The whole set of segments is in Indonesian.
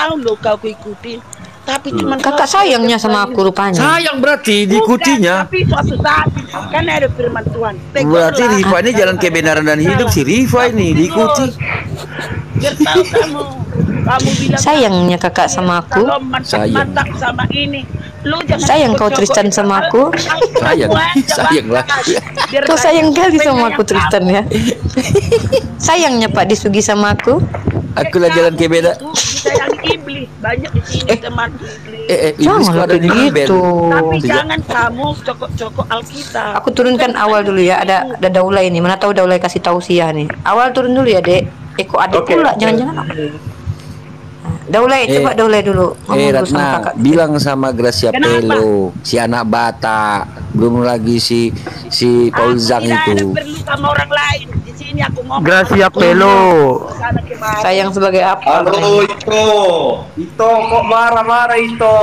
tahun loh kau ikutin. Tapi cuma Kakak sayangnya sama aku rupanya. Sayang berarti diikutinya. Tapi suatu saat kan ada firman Tuhan. Berarti Rifa ini jalan kebenaran dan hidup si Rifa ini diikuti. Biar tahu kamu bilang Sayangnya kakak sama aku. kalau mantap sama ini. Lu jangan Sayang kau Tristan sama aku. Sayang lah. Kau sayang kali sama aku Tristan ya. Sayangnya Pak Disugi sama aku. Akulah jalan kebeda. Sayang iblis banyak di sini teman iblis. Iblis kok ada di gitu. Tapi jangan kamu cokok-cokok Alkitab. Aku turunkan awal dulu ya. Ada Daulay ini. Mana tahu Daulay kasih tausiah nih. Awal turun dulu ya Dek. Kok adik pula jangan-jangan. Daulay, coba Daulay dulu. Ratna, bilang sama Gracia Pelo, si anak Bata, belum lagi si Paul Zhang itu. Tidak perlu sama orang lain. Di sini aku ngomong. Gracia Pelo. Sayang sebagai apa? Halo Ito kok marah-marah Ito?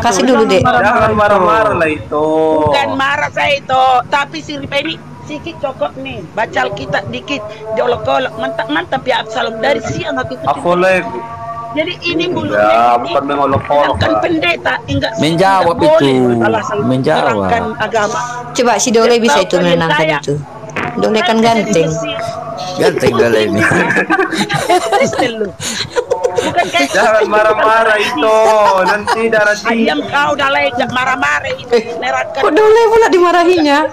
Kasih dulu Dek. Jangan marah-marah lah Ito. Bukan marah saya itu, tapi si Rifa ini sikit cokok nih, baca Alkitab dikit, diolok-olok, mantap-mantap ya Absalom dari siang aku ikut. Jadi ini bulunya ya, bukan mengolok-olok kan pendeta enggak menjawab itu, menjawab agama. Coba si Dole bisa itu menenangkan itu. Dole kan ganteng. Ganteng Dole ini. Bukan kayak jangan marah-marah itu, nanti darah tinggi. Diam kau Dole, jangan marah-marah itu. Kok Dole pula dimarahinya?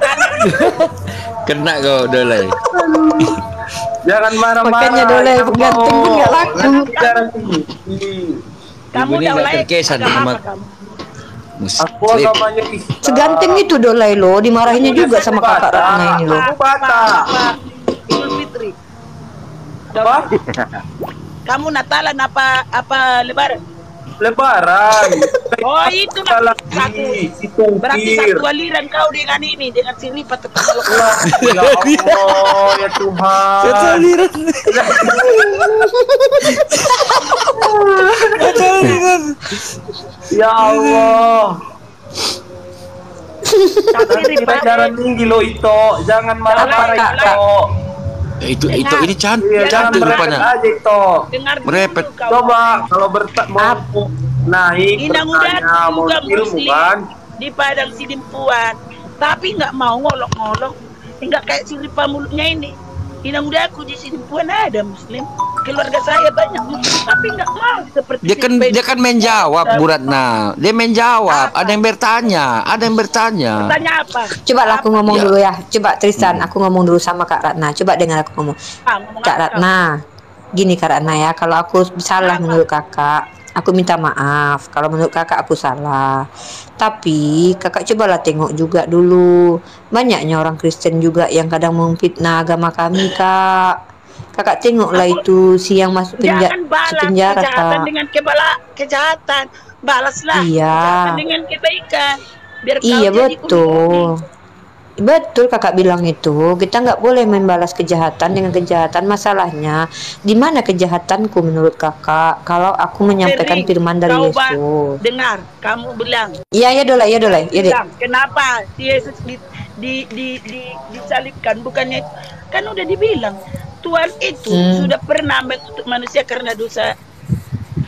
Kena kau Dole. Jangan marah-marah. Makanya Dole ganteng pun nggak laku. Kamu Dole terkesan sama aku agamanya Islam. Seganteng itu Dole lo, dimarahinnya juga sama kakak Ratna ini lo. Aku Bata. Idul Fitri. Apa? Kamu Natalan apa Lebaran? Lebaran. Oh itu satu. Berarti satu aliran kau dengan ini, dengan si Rifa tetap. Ya Allah, ya Tuhan. Satu aliran. Ya Allah. Tapi Rifa Pacaran tinggi lo itu, jangan marah-marah itu. Itu ini cantik, Jangan cantik merepet rupanya. aja itu. dengar Merepet. dulu kau. Coba kalau mau naik Inang-inang bertanya, mau juga ilmu muslim kan. di Padang Sidimpuan, tapi nggak mau ngolok-ngolok, nggak kayak si Rifa mulutnya ini. Inang aku di Sidimpuan ada muslim, keluarga saya banyak muslim, tapi nggak mau seperti Dia kan menjawab Bu Ratna. Dia menjawab, ada yang bertanya. Tanya apa? Coba lah aku ngomong dulu ya. Coba Tristan, aku ngomong dulu sama Kak Ratna. Coba dengar aku ngomong. Kak Ratna, gini Kak Ratna ya. Kalau aku salah menurut kakak, aku minta maaf. Kalau menurut kakak aku salah. Tapi kakak cobalah tengok juga dulu. Banyaknya orang Kristen juga yang kadang memfitnah agama kami Kak. Kakak tengoklah itu si yang masuk penjara kejahatan Kak. dengan kejahatan, balaslah Iya. kejahatan dengan kebaikan. Biar kau Iya jadi betul. Betul kakak bilang itu, kita nggak boleh membalas kejahatan dengan kejahatan. Masalahnya di mana kejahatanku menurut kakak? Kalau aku menyampaikan firman dari Yesus. Dengar, kamu bilang. Iya Dole. Kenapa Yesus disalibkan? Bukannya kan udah dibilang Tuhan itu sudah pernah mengutuk manusia karena dosa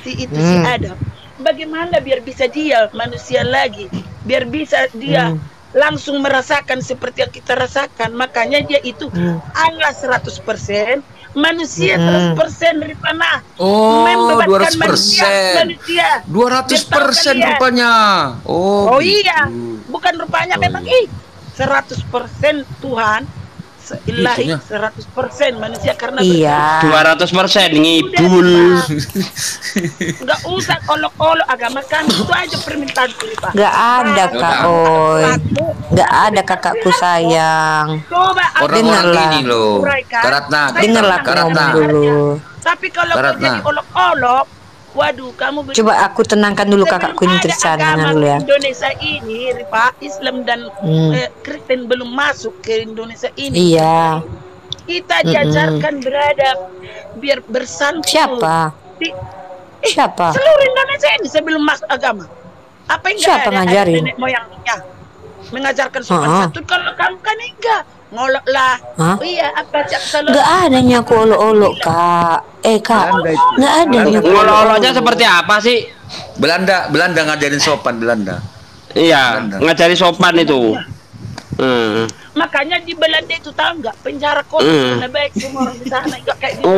si Adam. Bagaimana biar bisa dia manusia lagi? Biar bisa dia langsung merasakan seperti yang kita rasakan. Makanya dia itu Allah 100%, manusia 100% Rifana. Oh, Membebankan 200%. 200% rupanya. Oh iya, bukan rupanya memang 100% Tuhan. Ilahi 100% manusia karena iya 200% ngibul. Enggak usah olok-olok agama kami, itu aja permintaan Pak. nggak ada Kak Oi, nggak ada kakakku sayang. Coba Orang-orang ini loh. Dengarlah aku ngomong dulu. Tapi kalau kau jadi olok-olok, waduh, kamu coba aku tenangkan dulu kakakku ini Tristan dulu ya. Indonesia ini, Rifa, Islam dan Kristen belum masuk ke Indonesia ini. Iya. Kita diajarkan beradab, biar bersantun. Siapa? Siapa? Seluruh Indonesia ini sebelum masuk agama. Apa yang siapa ngajarin? Nenek moyangnya mengajarkan sopan santun. Kalau kamu kan enggak, ngolok lah. Hah? Oh iya, apa cak selalu. Nggak adanya aku olok-olok, Kak. Kak, nggak adanya aku Ngolok-oloknya seperti apa sih? Belanda ngajarin sopan Belanda. Iya, ngajari sopan itu. Makanya di Belanda itu tahu nggak, penjara kota karena baik semua orang di sana nggak kayak gitu.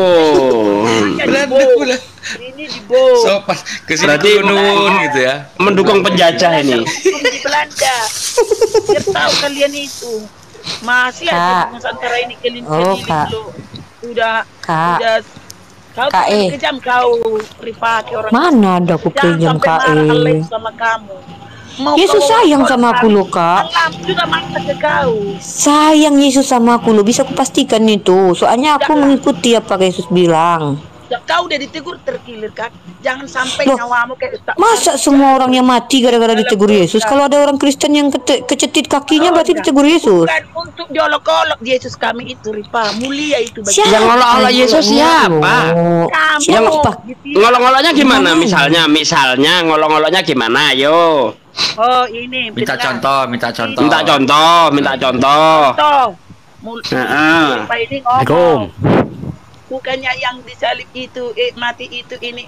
Belanda pula. Ini dibo. Sopan kesini turun gitu ya. Mendukung penjajah ini. Di Belanda. Biar tahu kalian itu masih ada Nusantara ini keliling-keliling loh. Udah kau kejam kau Rifaki orang. Mana ada aku kejam Kak sama kamu. Yesus sayang sama aku loh, Kak. Juga marah ke kau. Sayang Yesus sama aku loh, bisa aku pastikan itu. Soalnya aku mengikuti apa Yesus bilang. Kau udah ditegur terkilir kan? Jangan sampai nyawamu kayak masa semua orang yang mati gara-gara ditegur Yesus? Kalau ada orang Kristen yang kecetit kakinya berarti ditegur Yesus. Bukan untuk diolok-olok Yesus kami itu, Ripa. Mulia itu bagi. Yang ngolok-olok Yesus siapa? Yang ngolok-ngoloknya gimana? Misalnya ngolok-ngoloknya gimana? Ayo. Oh, ini minta contoh. Assalamualaikum. Bukannya yang disalib itu, mati itu, ini.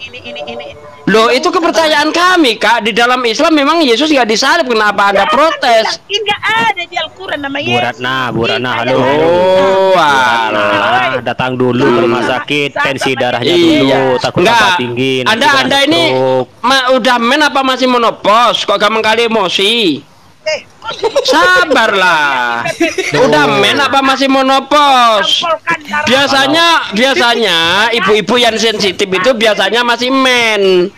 Loh, itu kepercayaan kami, Kak. Di dalam Islam memang Yesus nggak disalib. Kenapa Anda protes? Nggak ada di Al-Quran nama Yesus. Bu Ratna, halo. Datang dulu ke rumah sakit, tensi darahnya dulu, takut tambah tinggi. Anda ini udah men apa masih monopos? Kok gampang kali emosi? Sabarlah. Udah men apa masih monopos? Biasanya ibu-ibu yang sensitif itu biasanya masih men.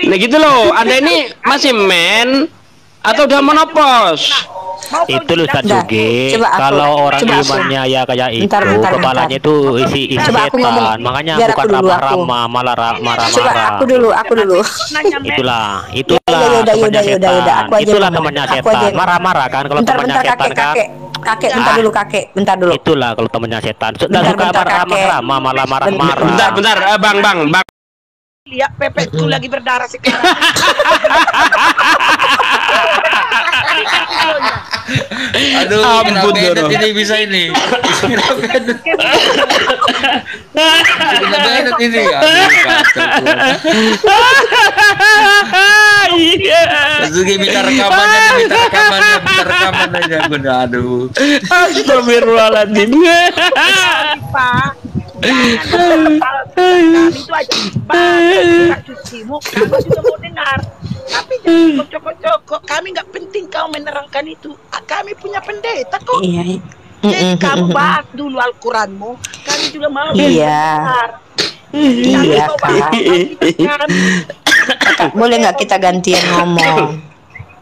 Nah gitu loh. Anda ini masih men atau udah monopos? Itu loh Ustaz Juge. Kalau orang imannya ya kayak itu, kepalanya itu isi setan. Makanya bukan ramah-ramah, malah marah-marah. Aku dulu. Itulah temannya setan. Itulah temannya setan. Marah-marah kan kalau temannya setan kan. Kakek, bentar dulu. Itulah kalau temannya setan. Sudah suka marah-ramah, malah marah-marah. Bentar, Bang. Lihat pepetku lagi berdarah sekarang. Aduh, ampun ini bisa ini. Kenapa ini? Aduh, minta rekamannya aja. Aduh. Astagfirullahaladzim. Pak. Kami itu aja Pak cucimu, kamu juga mau dengar. Tapi jangan cocok-cocok. Kami nggak penting kau menerangkan itu. Kami punya pendeta kok. Iya. Jadi kamu bahas dulu Al-Quranmu. Kami juga mau dengar. Iya, Kak. Boleh nggak kita gantian ngomong?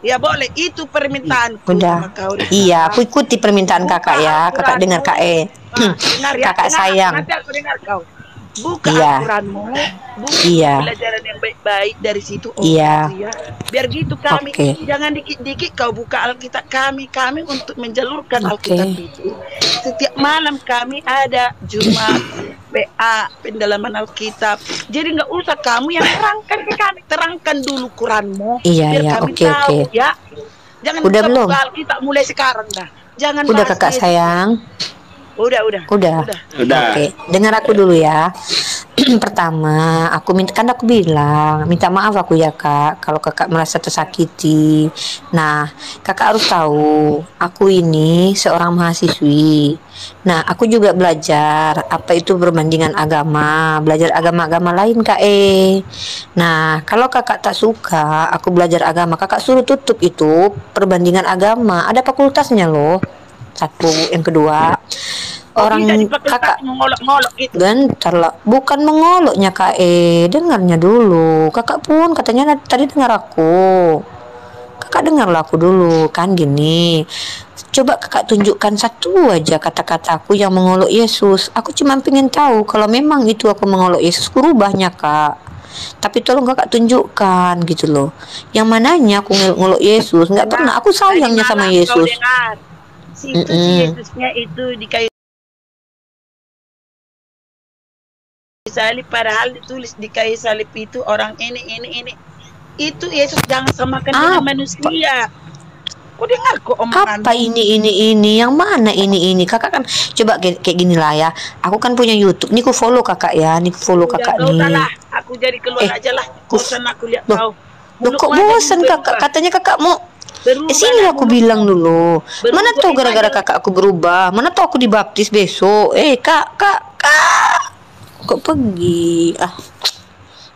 Ya boleh, itu permintaanku. Udah. Iya, aku ikuti permintaan kakak ya. Kakak dengar Kak kakak sayang. Nanti aku dengar kau. Buka Al-Quranmu, buka pelajaran yang baik-baik dari situ. Ya. Biar gitu kami. Jangan dikit-dikit kau buka Alkitab kami untuk menjalurkan Alkitab itu. Setiap malam kami ada Jumat PA pendalaman Alkitab. Jadi nggak usah kamu yang terangkan ke kami, terangkan dulu Quranmu. Biar kami tahu ya. Jangan buka Alkitab mulai sekarang dah. Jangan. Udah kakak sayang. Udah. Oke, dengar aku dulu ya. Pertama, aku bilang minta maaf aku ya Kak, kalau kakak merasa tersakiti. Nah, kakak harus tahu, aku ini seorang mahasiswi. Nah, aku juga belajar apa itu perbandingan agama, belajar agama-agama lain Kak. Nah, kalau kakak tak suka aku belajar agama, kakak suruh tutup itu perbandingan agama. Ada fakultasnya loh. Satu, yang kedua, orang kakak mengolok-ngolok gitu. Bentar lah, bukan mengoloknya Kak. Dengarnya dulu. Kakak pun katanya tadi dengar aku. Kakak dengarlah aku dulu kan gini. Coba kakak tunjukkan satu aja kata-kata aku yang mengolok Yesus. Aku cuma pengen tahu kalau memang itu aku mengolok Yesus, kurubahnya Kak. Tapi tolong kakak tunjukkan gitu loh. Yang mananya aku ngolok Yesus, nggak pernah. Aku sayangnya sama Yesus. Situ Yesusnya itu di kayu salib, padahal ditulis di kayu salib itu orang ini. Itu Yesus jangan samakan dengan manusia. Kok dengar kok omongan? Apa ini yang mana ini kakak kan coba kayak gini lah ya. Aku kan punya YouTube. Nih ku follow kakak ya. Nih ku follow kakak nih. Salah. Aku jadi keluar aja lah. Bosan aku lihat kau. Loh, kok bosan kakak? Katanya kakak mau sini aku bilang dulu. Mana tahu gara-gara kakak aku berubah. Mana tahu aku dibaptis besok. Kak. Kok pergi?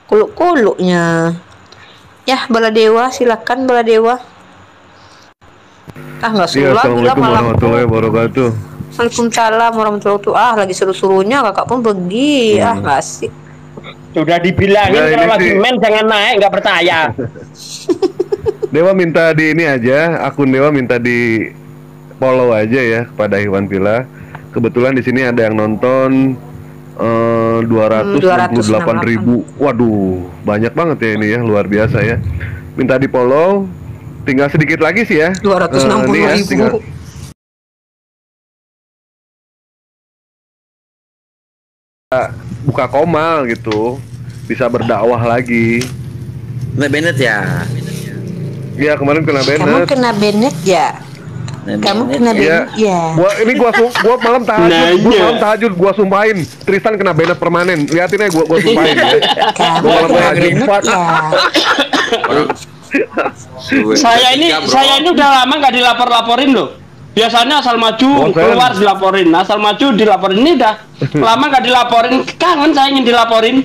Kolok-koloknya. Ya, Baladewa, silakan Baladewa. Nggak seru lagi lah malam. Warahmatullahi wabarakatuh. Waalaikumsalam warahmatullahi wabarakatuh. Lagi seru-serunya kakak pun pergi. Nggak asik. Sudah dibilangin kalau lagi main jangan naik, nggak percaya. Dewa minta di ini aja, akun Dewa minta di follow aja ya kepada Iwan Villa. Kebetulan di sini ada yang nonton 268.000. Waduh, banyak banget ya ini ya, luar biasa ya. Minta di follow. Tinggal sedikit lagi sih ya. 260.000. Buka komal gitu, bisa berdakwah lagi. Kena Bennett ya? Iya, kemarin kena Bennett. Kamu kena Bennett ya? Kamu kena Bennett ya? Ini gua malam tahajud, gua sumpahin Tristan kena Bennett permanen. Liatin aja gua sumpahin ya. Kamu kena Bennett ya? Saya ini udah lama nggak dilapor-laporin loh. Biasanya asal maju keluar dilaporin, asal maju dilaporin. Ini udah lama nggak dilaporin. Kangen saya ingin dilaporin.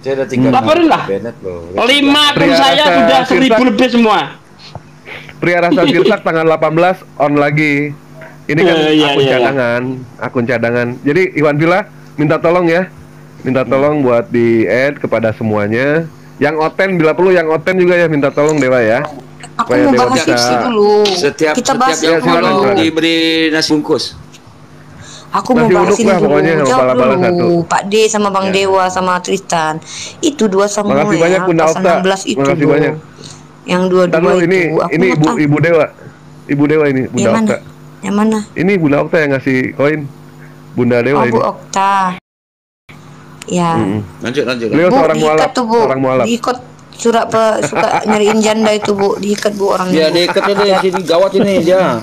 Saya udah tinggal laporin lah. 5 akun saya sudah 1000 lebih semua. Pria Rasa Sirsak tanggal 18 on lagi. Ini kan akun cadangan. Jadi Iwan Villa minta tolong ya. Minta tolong buat di add kepada semuanya. Yang oten bila perlu yang oten juga ya minta tolong Dewa ya. Aku mau bahas itu dulu. Kita bahas dulu. Diberi nasi bungkus. Aku mau bahas ini dulu. Jawab dulu Pak D sama Bang Dewa sama Tristan. Itu 2 Samuel pasal 16 itu. Makasih banyak. Yang 22 itu. Ini Ibu Dewa. Ibu Dewa ini Bunda Okta. Yang mana? Ini Bunda Okta yang ngasih koin. Bunda Dewa ini. Bu Okta. Ya. Lanjut. Beliau seorang mualaf. Seorang mualaf. Diikat suka nyariin janda itu Bu, diikat Bu orangnya. Ya, diikatnya deh sini gawat ini ya.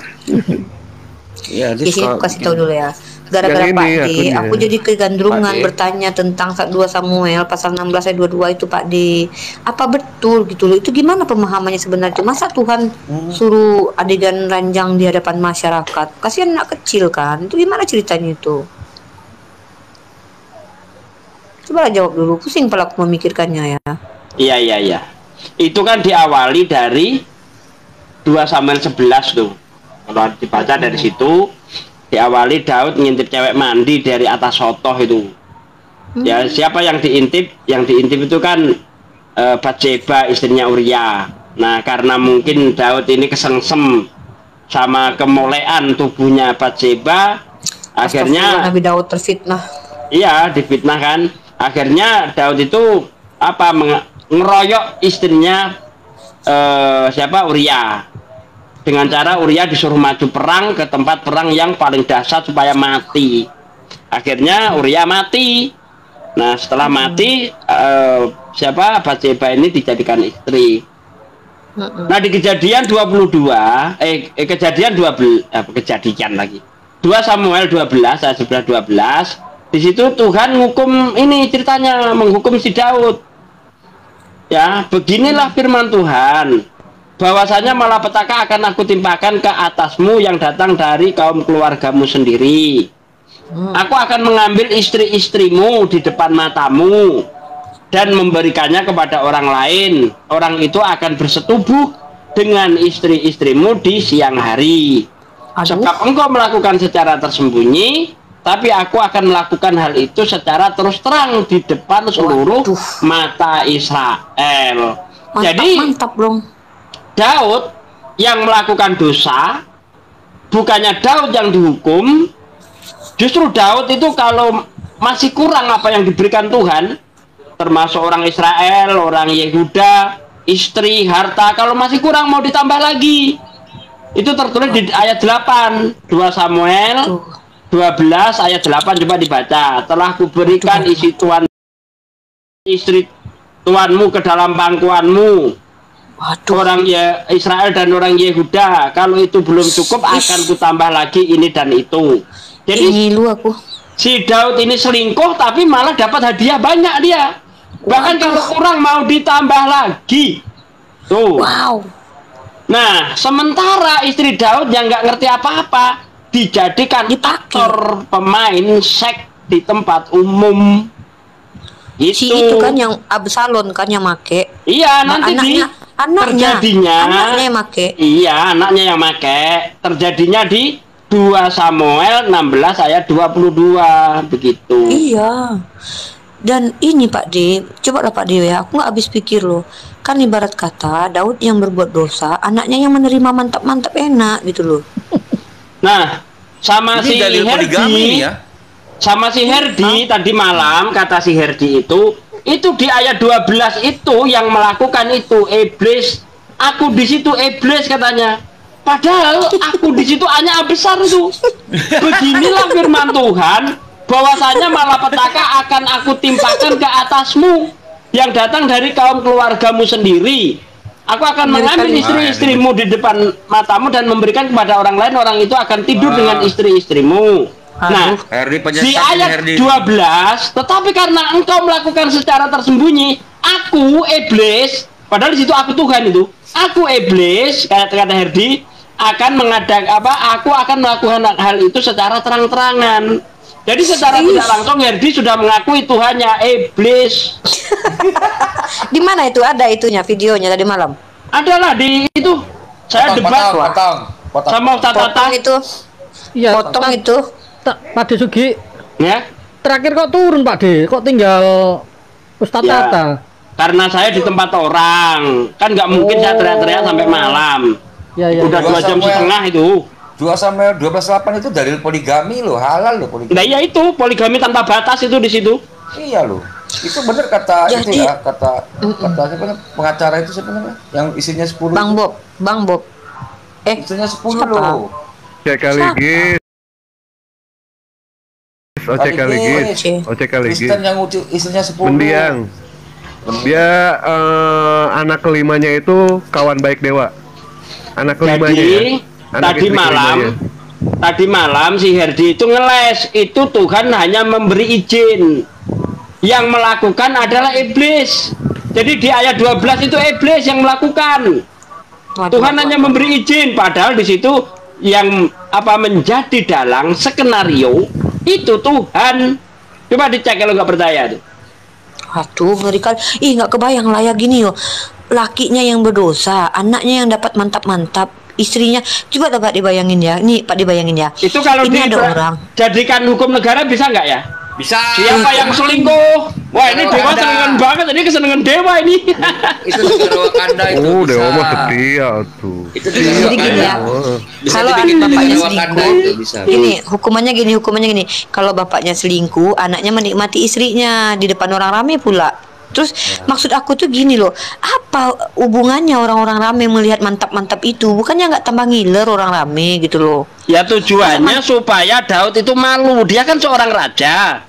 Ya, di sini kasih tahu dulu ya. Gara-gara Pak D, aku jadi kegandrungan bertanya tentang 2 Samuel pasal 16 ayat 22 itu Pak D. Apa betul gitu loh? Itu gimana pemahamannya sebenarnya? Masa Tuhan suruh adegan ranjang di hadapan masyarakat? Kasihan anak kecil kan. Itu gimana ceritanya itu? Coba jawab dulu. Pusing pala aku memikirkannya ya. Iya. Itu kan diawali dari 2 Samuel 11 tuh. Kalau dibaca dari situ, diawali Daud ngintip cewek mandi dari atas sotoh itu. Ya, siapa yang diintip? Yang diintip itu kan Batseba istrinya Uria. Nah, karena mungkin Daud ini kesengsem sama kemolean tubuhnya Batseba, akhirnya Nabi Daud terfitnah. Iya, difitnah kan. Akhirnya Daud itu ngeroyok istrinya Uria. Dengan cara Uria disuruh maju perang ke tempat perang yang paling dahsyat supaya mati. Akhirnya Uria mati. Nah, setelah mati Batseba ini dijadikan istri. Nah, di kejadian 22 kejadian 2 Samuel 12 ayat 11-12, di situ Tuhan menghukum ini ceritanya, menghukum si Daud. Ya, beginilah firman Tuhan. Bahwasanya malapetaka akan aku timpakan ke atasmu yang datang dari kaum keluargamu sendiri. Aku akan mengambil istri-istrimu di depan matamu dan memberikannya kepada orang lain. Orang itu akan bersetubuh dengan istri-istrimu di siang hari. Sebab engkau melakukan secara tersembunyi, tapi aku akan melakukan hal itu secara terus terang di depan seluruh mata Israel. Mantap dong. Daud yang melakukan dosa, bukannya Daud yang dihukum. Justru Daud itu kalau masih kurang apa yang diberikan Tuhan, termasuk orang Israel, orang Yehuda, istri, harta, kalau masih kurang mau ditambah lagi. Itu tertulis di ayat 8 2 Samuel 12 ayat 8, coba dibaca. Telah kuberikan isi istri tuanmu ke dalam pangkuanmu, orang ya Israel dan orang Yehuda. Kalau itu belum cukup akan kutambah lagi ini dan itu. Jadi ngilu aku. Si Daud ini selingkuh tapi malah dapat hadiah banyak dia. Bahkan kalau kurang mau ditambah lagi. Tuh. Wow. Nah, sementara istri Daud yang nggak ngerti apa-apa dijadikan aktor pemain seks di tempat umum. Si itu kan yang Absalom kan yang make. Iya, nanti anaknya yang make. Iya, anaknya yang make. Terjadinya di 2 Samuel 16 ayat 22 begitu. Iya. Dan ini Pak D, coba lah Pak D ya, aku nggak habis pikir loh. Kan ibarat kata Daud yang berbuat dosa, anaknya yang menerima mantap-mantap enak gitu loh. Nah, sama si Herdi ya. Sama si Herdi tadi malam kata si Herdi itu di ayat 12 itu yang melakukan itu iblis. Aku di situ iblis katanya. Padahal aku di situ hanya besar itu. Beginilah firman Tuhan, bahwasanya malapetaka akan aku timpakan ke atasmu yang datang dari kaum keluargamu sendiri. Aku akan mengambil istri-istrimu di depan matamu dan memberikan kepada orang lain, orang itu akan tidur dengan istri-istrimu. Nah, di ayat 12, tetapi karena engkau melakukan secara tersembunyi, aku iblis, padahal di situ aku Tuhan itu, aku iblis, kata Herdi, aku akan melakukan hal itu secara terang-terangan. Jadi secara tidak langsung Herdi sudah mengakui Tuhannya iblis. Di mana itu ada itunya videonya tadi malam? Adalah di itu. Saya debat sama Tata itu. Iya, potong itu. Pak De Sugi. Ya. Terakhir kok turun Pak De, kok tinggal Ustadz Tata. Karena saya di tempat orang, kan nggak mungkin saya teriak-teriak sampai malam. Ya. Udah 2 jam setengah itu. 2 Samuel 12:8 itu dalil poligami loh, halal loh poligami. Nah, iya itu poligami tanpa batas itu di situ. Iya loh. Itu benar kata itu ya, kata siapa pengacara itu sebenarnya yang isinya 10. Bang Bob. Isinya 10 loh. Cek lagi. Ocek lagi. Kristen yang isinya 10. Mendiang. Dia anak kelimanya itu kawan baik dewa. Anak kelimanya. Jadi, tadi malam si Herdi itu ngeles, itu Tuhan hanya memberi izin. Yang melakukan adalah iblis. Jadi di ayat 12 itu iblis yang melakukan. Tuhan hanya memberi izin, padahal di situ yang menjadi dalang skenario itu Tuhan. Coba dicek kalau nggak percaya tuh. Aduh, ngerikan. Nggak kebayang lah ya gini yo. Lakinya yang berdosa, anaknya yang dapat mantap-mantap, istrinya. Coba Pak dibayangin ya. Nih Pak dibayangin ya. Itu kalau ini ada orang. Jadikan hukum negara bisa nggak ya? Bisa. Siapa yang selingkuh? Wah, ini dewa senengan banget. Ini kesenengan dewa ini. Itu negara Wakanda itu. Oh, dewa mah setia tuh. Itu jadi gini ya. Kalau bapaknya selingkuh, hukumannya gini. Kalau bapaknya selingkuh, anaknya menikmati istrinya di depan orang ramai pula. Terus maksud aku tuh gini loh, apa hubungannya orang-orang ramai melihat mantap-mantap itu? Bukannya nggak tambah ngiler orang ramai gitu loh? Ya tujuannya supaya Daud itu malu. Dia kan seorang raja.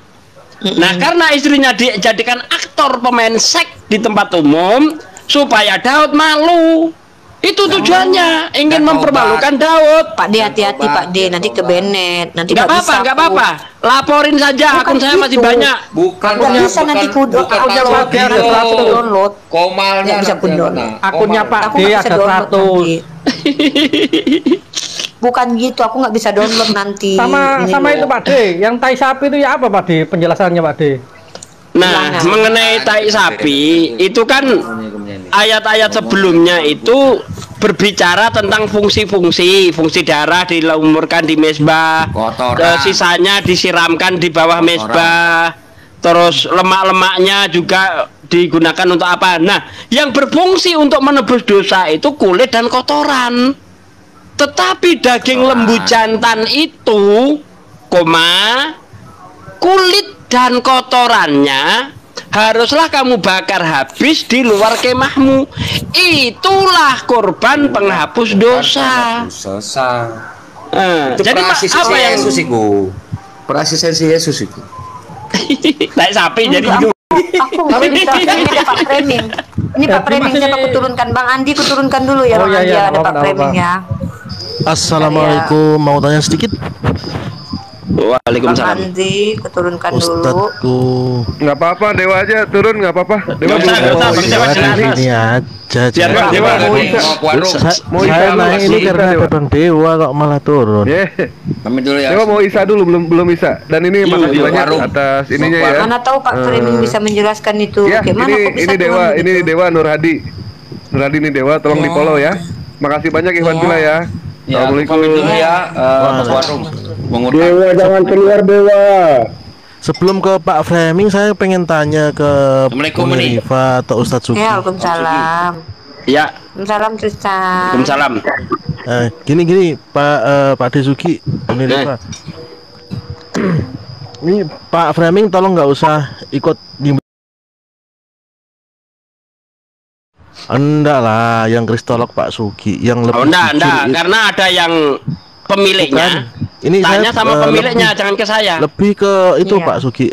Nah, karena istrinya dijadikan aktor pemain seks di tempat umum, supaya Daud malu. Itu tujuannya, ingin mempermalukan Daud. Pak D, hati-hati Pak D, nanti ke Bennett. Nanti nggak apa-apa. Laporin saja, akun saya masih banyak. Bukan bisa nanti akunnya Pak D ada 100 download. Komalnya bisa pun download. Akunnya Pak D ada 100. Bukan gitu, aku nggak bisa download nanti. Sama itu Pak D, yang tai sapi itu ya apa Pak D? Penjelasannya Pak D. Nah, mengenai tai sapi itu kan ayat-ayat sebelumnya itu berbicara tentang fungsi darah dilumurkan di mezbah, sisanya disiramkan di bawah mezbah, terus lemak-lemaknya juga digunakan untuk apa? Nah, yang berfungsi untuk menebus dosa itu kulit dan kotoran. Tetapi daging lembu jantan itu, kulit dan kotorannya haruslah kamu bakar habis di luar kemahmu. Itulah korban penghapus dosa. Jadi apa yang Yesus itu? Perasistensi Yesus itu. Tai sapi jadi gitu. Aku nggak bisa framing. Ini Pak Framing, siapa kuturunkan? Bang Andi kuturunkan dulu ya. Bang Andi ada Pak Framing ya. Assalamualaikum, mau tanya sedikit. Waalaikumsalam. Bang Andi kuturunkan Ustadku. Nggak apa-apa, Dewa aja turun, nggak apa-apa. Dewa ini aja. Dewa Saya naik ini karena ada Bang Dewa kok malah turun. Kami dulu ya. Dewa mau Isa dulu, belum Isa. Dan ini makasih banyak atas ininya ya. Mana tahu Pak Framing bisa menjelaskan itu. Ya, ini Dewa Nur Hadi ini Dewa, tolong di follow ya. Makasih banyak Ikhwan Fillah ya. Assalamualaikum ya. Warung. Dewa jangan keluar Dewa. Sebelum ke Pak Framing, saya pengen tanya ke Rifa atau Ustadz Suki. Ya, Waalaikumsalam. Ya. Waalaikumsalam Tristan. Waalaikumsalam. Gini Pak Desuki, ini Rifa. Ini Pak Framing tolong nggak usah ikut di. Enggak lah, yang kristolog Pak Suki yang lebih enggak, karena ada yang pemiliknya. Bukan. Ini tanya saya, sama pemiliknya, jangan ke saya. Lebih ke itu Pak Suki,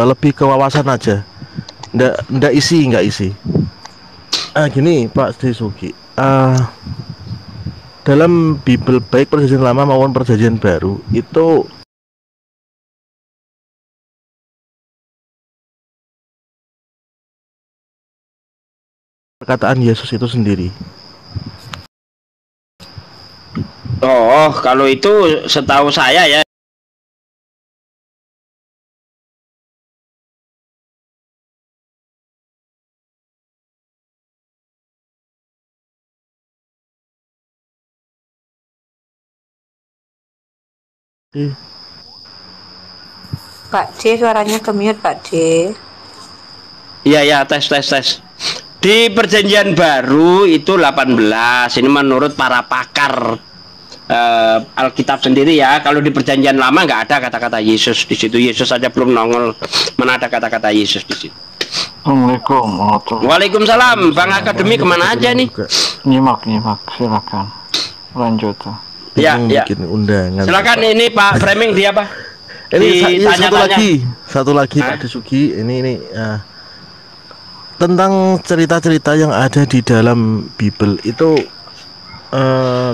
lebih ke wawasan aja. Enggak isi. Gini Pak Suki, dalam Bible baik perjanjian lama maupun perjanjian baru itu perkataan Yesus itu sendiri. Oh, kalau itu setahu saya ya. Pak C, suaranya ke-mute Pak C. Iya, tes. Di perjanjian baru itu 18. Ini menurut para pakar Alkitab sendiri ya. Kalau di perjanjian lama nggak ada kata-kata Yesus di situ. Yesus saja belum nongol. Mana ada kata-kata Yesus di situ. Assalamualaikum. Waalaikumsalam. Bang Akademi kemana aja nih? Nyimak, silakan. Lanjut. Ya. Undangan. Silakan ini Pak Framing dia apa? Ini satu lagi Pak Desuki. Ini tentang cerita-cerita yang ada di dalam Bible itu,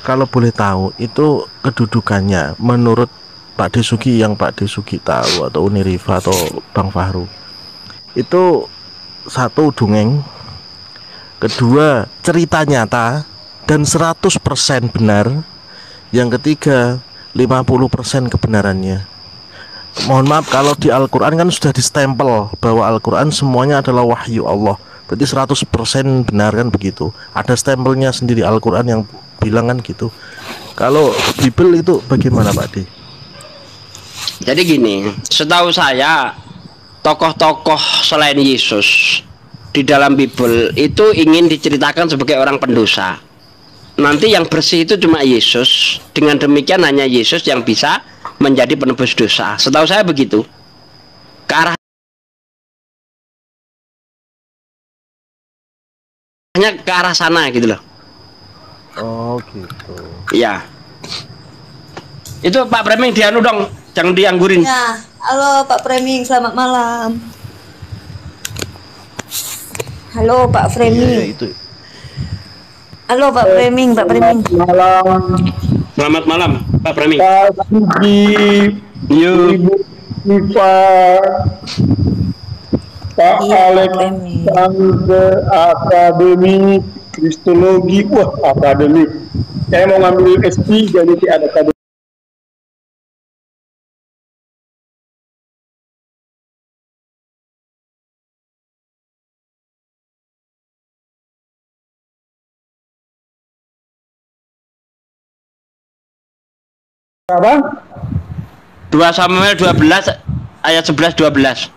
kalau boleh tahu itu kedudukannya menurut Pak Desuki, yang Pak Desuki tahu atau Unirifa atau Bang Fahru, itu satu dongeng, kedua cerita nyata dan 100% benar, yang ketiga 50% kebenarannya. Mohon maaf kalau di Al-Quran kan sudah distempel bahwa Al-Quran semuanya adalah wahyu Allah, berarti 100% benar kan begitu. Ada stempelnya sendiri Al-Quran yang bilang kan gitu. Kalau Bible itu bagaimana Pak D? Jadi gini, setahu saya tokoh-tokoh selain Yesus di dalam Bible itu ingin diceritakan sebagai orang pendosa. Nanti yang bersih itu cuma Yesus. Dengan demikian hanya Yesus yang bisa menjadi penebus dosa. Setahu saya begitu. Ke arah sana gitu loh. Oh gitu. Iya. Itu Pak Framing dianu dong, jangan dianggurin. Ya, halo Pak Framing, selamat malam. Halo Pak Framing. Ya, itu. Halo Pak Framing, Selamat malam, Pak Framing. Pak Suki, Ibu Nifa, Pak Alexander, Akademi Kristologi, akademik. Saya mau ngambil SP, jadi ada akademik. Apa? 2 Samuel 12 ayat 11-12.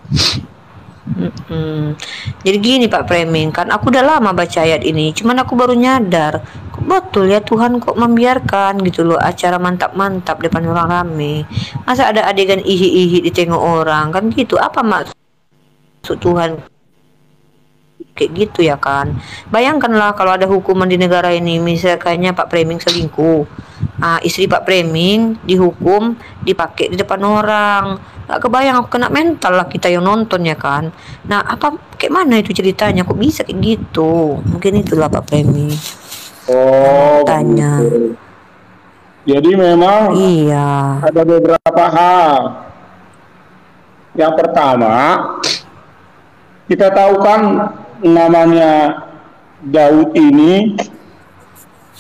Jadi gini Pak Framing, kan aku udah lama baca ayat ini, cuman aku baru nyadar kok betul ya Tuhan kok membiarkan gitu loh acara mantap-mantap depan orang rame. Masa ada adegan ihik-ihik ditengok orang kan gitu. Apa maksud Tuhan kayak gitu ya kan. Bayangkanlah kalau ada hukuman di negara ini, misalnya Pak Preming selingkuh, istri Pak Preming dihukum dipakai di depan orang, gak kebayang aku kena mental lah kita yang nonton ya kan. Nah apa kayak mana itu ceritanya, kok bisa kayak gitu? Mungkin itulah Pak Preming. Oh, tanya. Gitu. Jadi memang iya ada beberapa hal. Yang pertama, kita tahu kan namanya Daud ini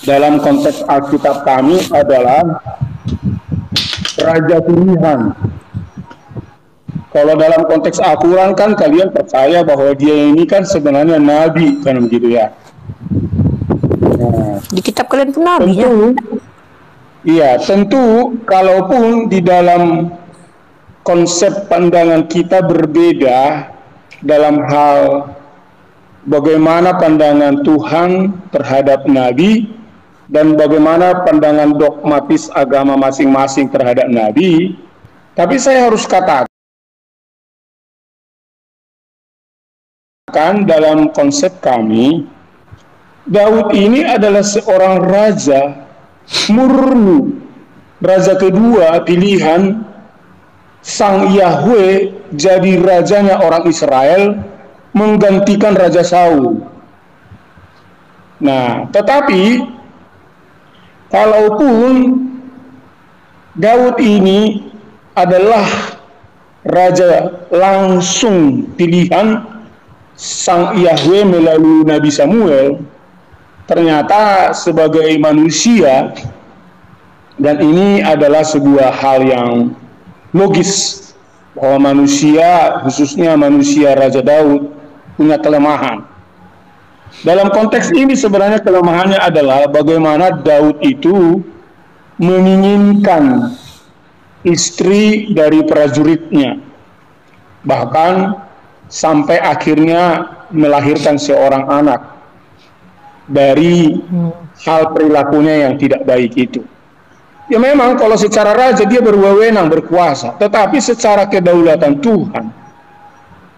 dalam konteks Alkitab kami adalah raja pilihan. Kalau dalam konteks Al-Quran kan kalian percaya bahwa dia ini kan sebenarnya nabi, kan begitu ya. Nah, di kitab kalian pun nabi ya. Iya, tentu kalaupun di dalam konsep pandangan kita berbeda dalam hal bagaimana pandangan Tuhan terhadap nabi dan bagaimana pandangan dogmatis agama masing-masing terhadap nabi, tapi saya harus katakan dalam konsep kami, Daud ini adalah seorang raja murni, raja kedua pilihan Sang Yahweh jadi rajanya orang Israel, menggantikan Raja Saul. Nah, tetapi kalaupun Daud ini adalah raja langsung pilihan Sang Yahweh melalui Nabi Samuel, ternyata sebagai manusia, dan ini adalah sebuah hal yang logis bahwa manusia, khususnya manusia Raja Daud, punya kelemahan. Dalam konteks ini sebenarnya kelemahannya adalah bagaimana Daud itu menginginkan istri dari prajuritnya, bahkan sampai akhirnya melahirkan seorang anak dari hal perilakunya yang tidak baik itu. Ya memang kalau secara raja dia berwenang, berkuasa, tetapi secara kedaulatan Tuhan,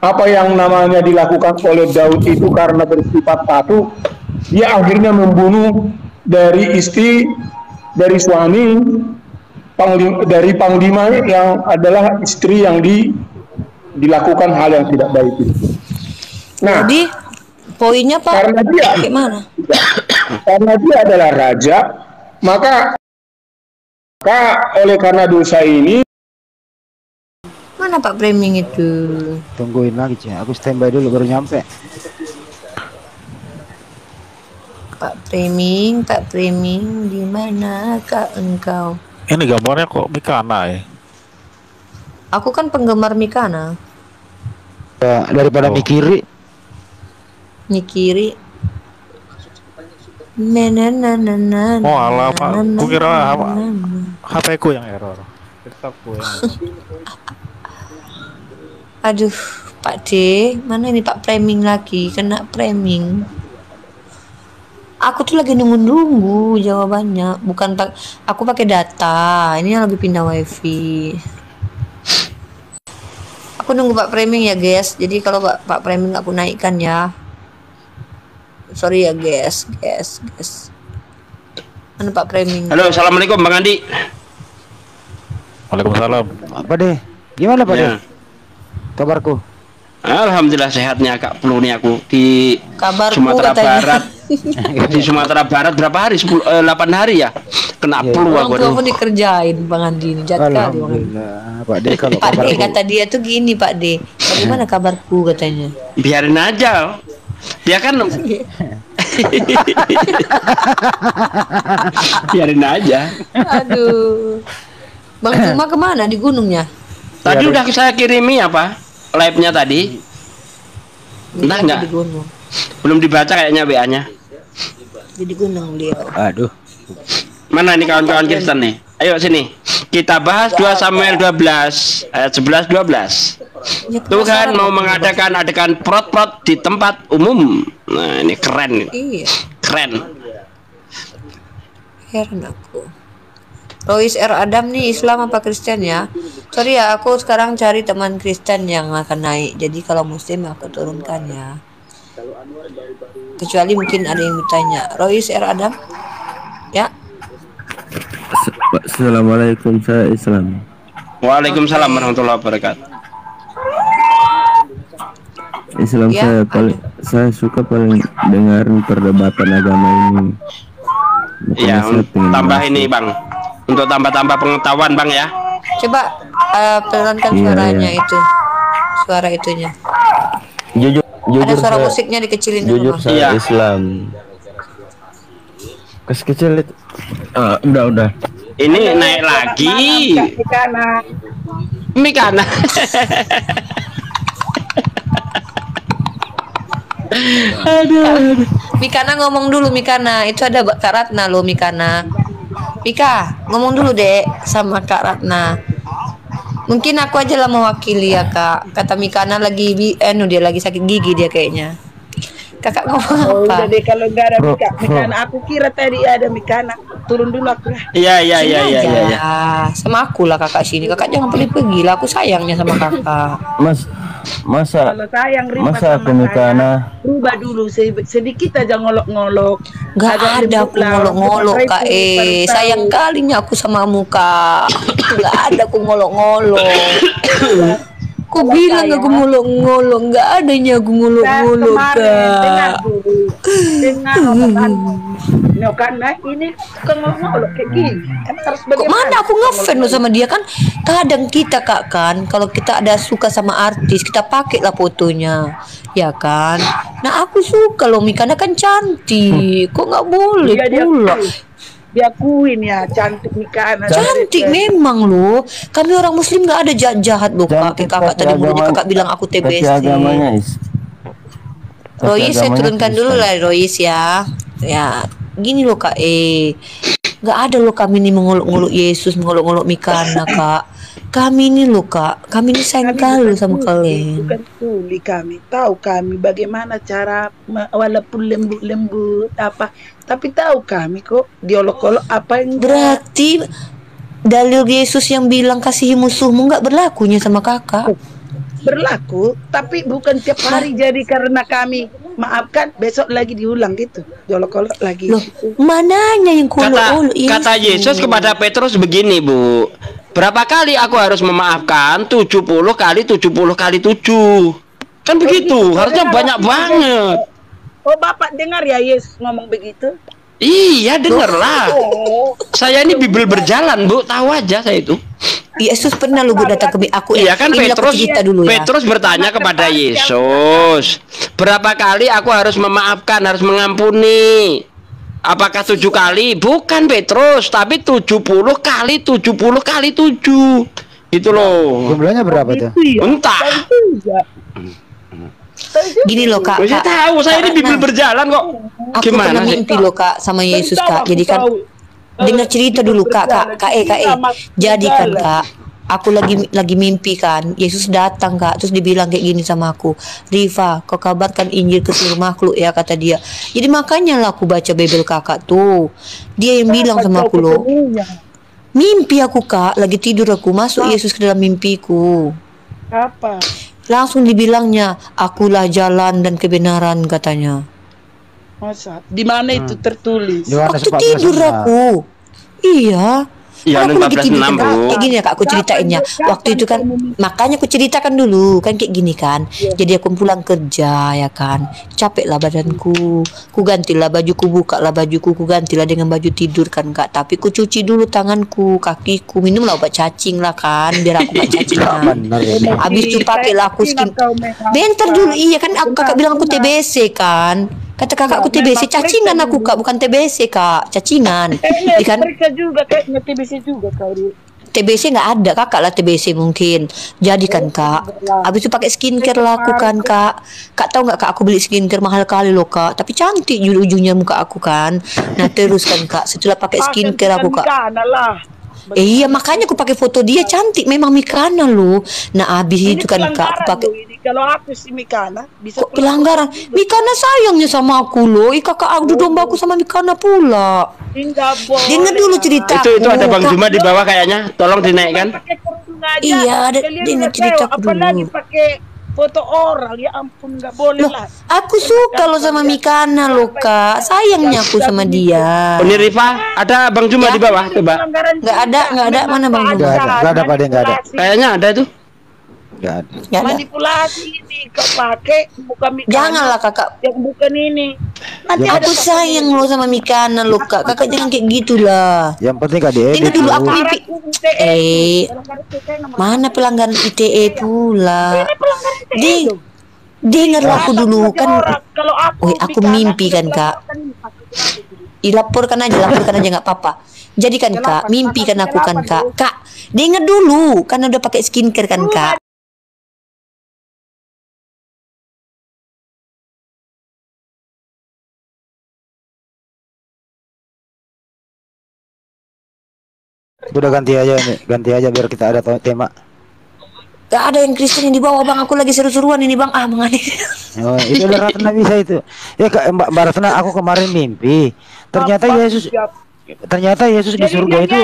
apa yang namanya dilakukan oleh Daud itu karena bersifat patuh, dia akhirnya membunuh dari istri, dari suami, dari panglima yang adalah istri yang dilakukan hal yang tidak baik itu. Nah, jadi poinnya Pak, karena dia gimana? Karena dia adalah raja, maka oleh karena dosa ini, mana Pak Preming itu? Tungguin lagi Cik, aku standby dulu baru nyampe. Pak Preming, di mana kak engkau? Ini gambarnya kok Mikana ya? Aku kan penggemar Mikana. Ya, daripada mikiri. Oh alah Pak, aku kira HP ku yang error. Laptopku yang Aduh, Pak D, mana ini Pak Preming lagi, kena Preming. Aku tuh lagi nunggu jawabannya, bukan aku pakai data. Ini yang lagi pindah wifi. Aku nunggu Pak Preming ya guys. Jadi kalau Pak Preming aku naikkan ya. Sorry ya guys. Mana Pak Preming? Halo, assalamualaikum Bang Andi. Waalaikumsalam. Apa deh? Gimana Pak deh? Kabarku? Alhamdulillah sehatnya Kak Pelu nih aku di Sumatera Barat. Di Sumatera Barat berapa hari? 8 hari ya. Kena flu aku. Aku dikerjain Bang Andi ini jahat kali. Alhamdulillah. Pak D kalau Pak D kata dia tuh gini Pak D. Bagaimana kabarku katanya? Biarin aja. Dia kan biarin aja. Aduh. Bang Zuma kemana di gunungnya? Tadi udah saya kirimi apa? Live-nya tadi. Entah enggak? Belum dibaca kayaknya WA-nya. Di gunung beliau. Aduh. Mana nih kawan-kawan Kristen nih? Ayo sini. Kita bahas 2 Samuel 12 ayat 11-12. Tuhan mau mengadakan adegan prot-prot di tempat umum. Nah, ini keren. Iya. Keren. Heran aku. Rois R. Adam nih Islam apa Kristen ya? Sorry ya, aku sekarang cari teman Kristen yang akan naik. Jadi kalau Muslim aku turunkan ya. Kecuali mungkin ada yang bertanya. Rois R. Adam. Ya. Assalamualaikum, saya Islam. Waalaikumsalam warahmatullahi wabarakatuh. Islam Ya, saya suka paling dengarin perdebatan agama ini. Iya, tambah ini Bang. Untuk tambah-tambah pengetahuan Bang ya. Coba pelankan suaranya itu. Suara itunya. Jujur Ada suara musiknya dikecilin dulu. Jujur saya Islam. Kecil itu. Udah. Ini naik lagi. Mikana. Aduh. Mikana ngomong dulu Mikana. Itu ada Kak Ratna loh Mikana. Mika, ngomong dulu dek sama Kak Ratna. Mungkin aku aja lah mewakili ya Kak. Kata Mikana lagi dia lagi sakit gigi dia kayaknya. Kakak ngomong apa? Udah deh kalau nggak ada Mikana, aku kira tadi ada Mikana. Turun dulu aku lah. Iya. Sama aku lah kakak sini. Kakak jangan pergi lah. Aku sayangnya sama kakak. Masa aku Mikana rubah dulu sedikit aja ngolok-ngolok. Gak ada aku ngolok-ngolok Kak. Sayang kalinya aku sama muka. Gak ada aku ngolok-ngolok. Kau bilang aku ngolok-ngolok, nggak adanya aku ngolok-ngolok Kak. Dengar karena ini ngolok kayak gini. Kok mana aku ngefans loh sama dia kan? Kadang kita Kak kan, kalau kita ada suka sama artis, kita pakai lah fotonya, ya kan? Nah aku suka loh Mikana kan cantik, kok nggak boleh pula? Diakuin ya cantik Mikana. Cantik memang loh. Kami orang muslim nggak ada jahat loh Kak. Kakak tadi mulutnya kakak bilang aku TBC. Royis saya turunkan dulu lah Royis ya. Ya gini loh Kak. Nggak ada loh kami ini mengolok-ngolok Yesus, mengolok-ngolok Mikana Kak. Kami ini loh Kak. Kami ini sayang kali sama kalian. Bukan tuli kami. Tahu kami bagaimana cara walaupun lembut-lembut apa. Tapi tahu kami kok diolok-olok apa yang berarti dalil Yesus yang bilang kasihi musuhmu nggak berlakunya sama kakak. Berlaku, tapi bukan tiap hari. Jadi karena kami maafkan besok lagi diulang gitu, diolok-olok lagi. Loh, mananya yang kata Yesus kepada Petrus begini Bu, berapa kali aku harus memaafkan? 70 kali 70 kali 7. Kan begitu, harusnya banyak banget. Oh Bapak dengar ya Yesus ngomong begitu? Iya dengarlah. Saya ini Bible berjalan Bu, tahu aja saya itu. Yesus pernah lu datang ke aku. Iya kan Petrus bertanya kepada Yesus, berapa kali aku harus memaafkan, harus mengampuni? Apakah 7 kali? Bukan Petrus, tapi 70 kali 70 kali 7. Gitu loh. Jumlahnya berapa tuh? Entah. Gini loh Kak. Saya tahu, saya ini Bible berjalan kok. Aku pernah mimpi loh Kak sama Yesus Kak. Jadi kan dengar cerita dulu Kak. Jadi kan Kak, aku lagi mimpi kan. Yesus datang Kak, terus dibilang kayak gini sama aku, Riva, kau kabarkan Injil ke seluruh makhluk ya, kata dia. Jadi makanya lah aku baca Bible Kakak tuh. Dia yang bilang sama aku loh. Mimpi aku Kak, lagi tidur aku masuk Yesus ke dalam mimpiku. Apa? Langsung dibilangnya, akulah jalan dan kebenaran katanya. Masa? Di mana itu tertulis? Waktu tidur aku. Iya. Iya, aku lagi tidur kan, kayak gini ya Kak, aku ceritainnya. Waktu itu kan, makanya aku ceritakan dulu kan kayak gini kan. Jadi aku pulang kerja ya kan, capek lah badanku, ku gantilah bajuku, buka lah bajuku, ku gantilah dengan baju tidur kan Kak. Tapi ku cuci dulu tanganku, kakiku, minum lah obat cacing lah kan, biar aku gak cacing kan. Habis itu pakailah aku skin. Bentar dulu, iya kan aku kakak bilang aku TBC kan. Kata kakakku TBC, cacingan aku Kak, bukan TBC Kak, cacingan. Kan mereka juga kayaknya TBC juga kau. TBC nggak ada, kakak lah TBC mungkin. Jadi kan Kak, habis itu pakai skincare lah aku kan Kak. Kak tahu nggak Kak, aku beli skincare mahal kali loh Kak, tapi cantik ujung-ujungnya muka aku kan. Nah terus kan Kak, setelah pakai skincare aku Kak. Iya makanya aku pakai foto dia, cantik memang Mikana loh. Nah habis itu kan Kak, aku pakai. Kalau aku si Mikana bisa kok pelanggaran? Mikana sayangnya sama aku loh. Kakak adu domba aku sama Mikana pula. Dengar dulu cerita. Itu ada Bang Juma di bawah kayaknya. Tolong dinaikkan. Iya, ada dengar cerita dulu. Apalagi pakai foto orang, ya ampun, nggak boleh lah. Aku suka lo sama Mikana lo Kak, sayangnya aku sama dia. Ini Rifa, ada Bang Juma di bawah coba. Nggak ada, mana Bang Juma? Nggak ada Pak De, nggak ada. Kayaknya ada itu. Nggak ada. Manipulasi ini kau pakai bukan Mikana. Janganlah Kakak. Yang bukan ini. Nanti aku sayang lo sama Mikana lo Kak. Kakak jangan kayak gitulah. Yang penting Kak De. Dengar dulu aku mimpi. Mana pelanggaran ITE pula? Dengar aku dulu kan. Aku mimpi kan Kak. Laporkan aja nggak apa-apa. Jadi kan Kak, mimpi kan aku kan Kak. Kak, dengar dulu, kan udah pakai skincare kan Kak. Udah ganti aja biar kita ada tema. Gak ada yang Kristen yang dibawa Bang, aku lagi seru-seruan ini Bang. Mengalir. Oh, itu udah Ratna bisa itu. Ya Mbak Ratna, aku kemarin mimpi. Ternyata Yesus di surga itu.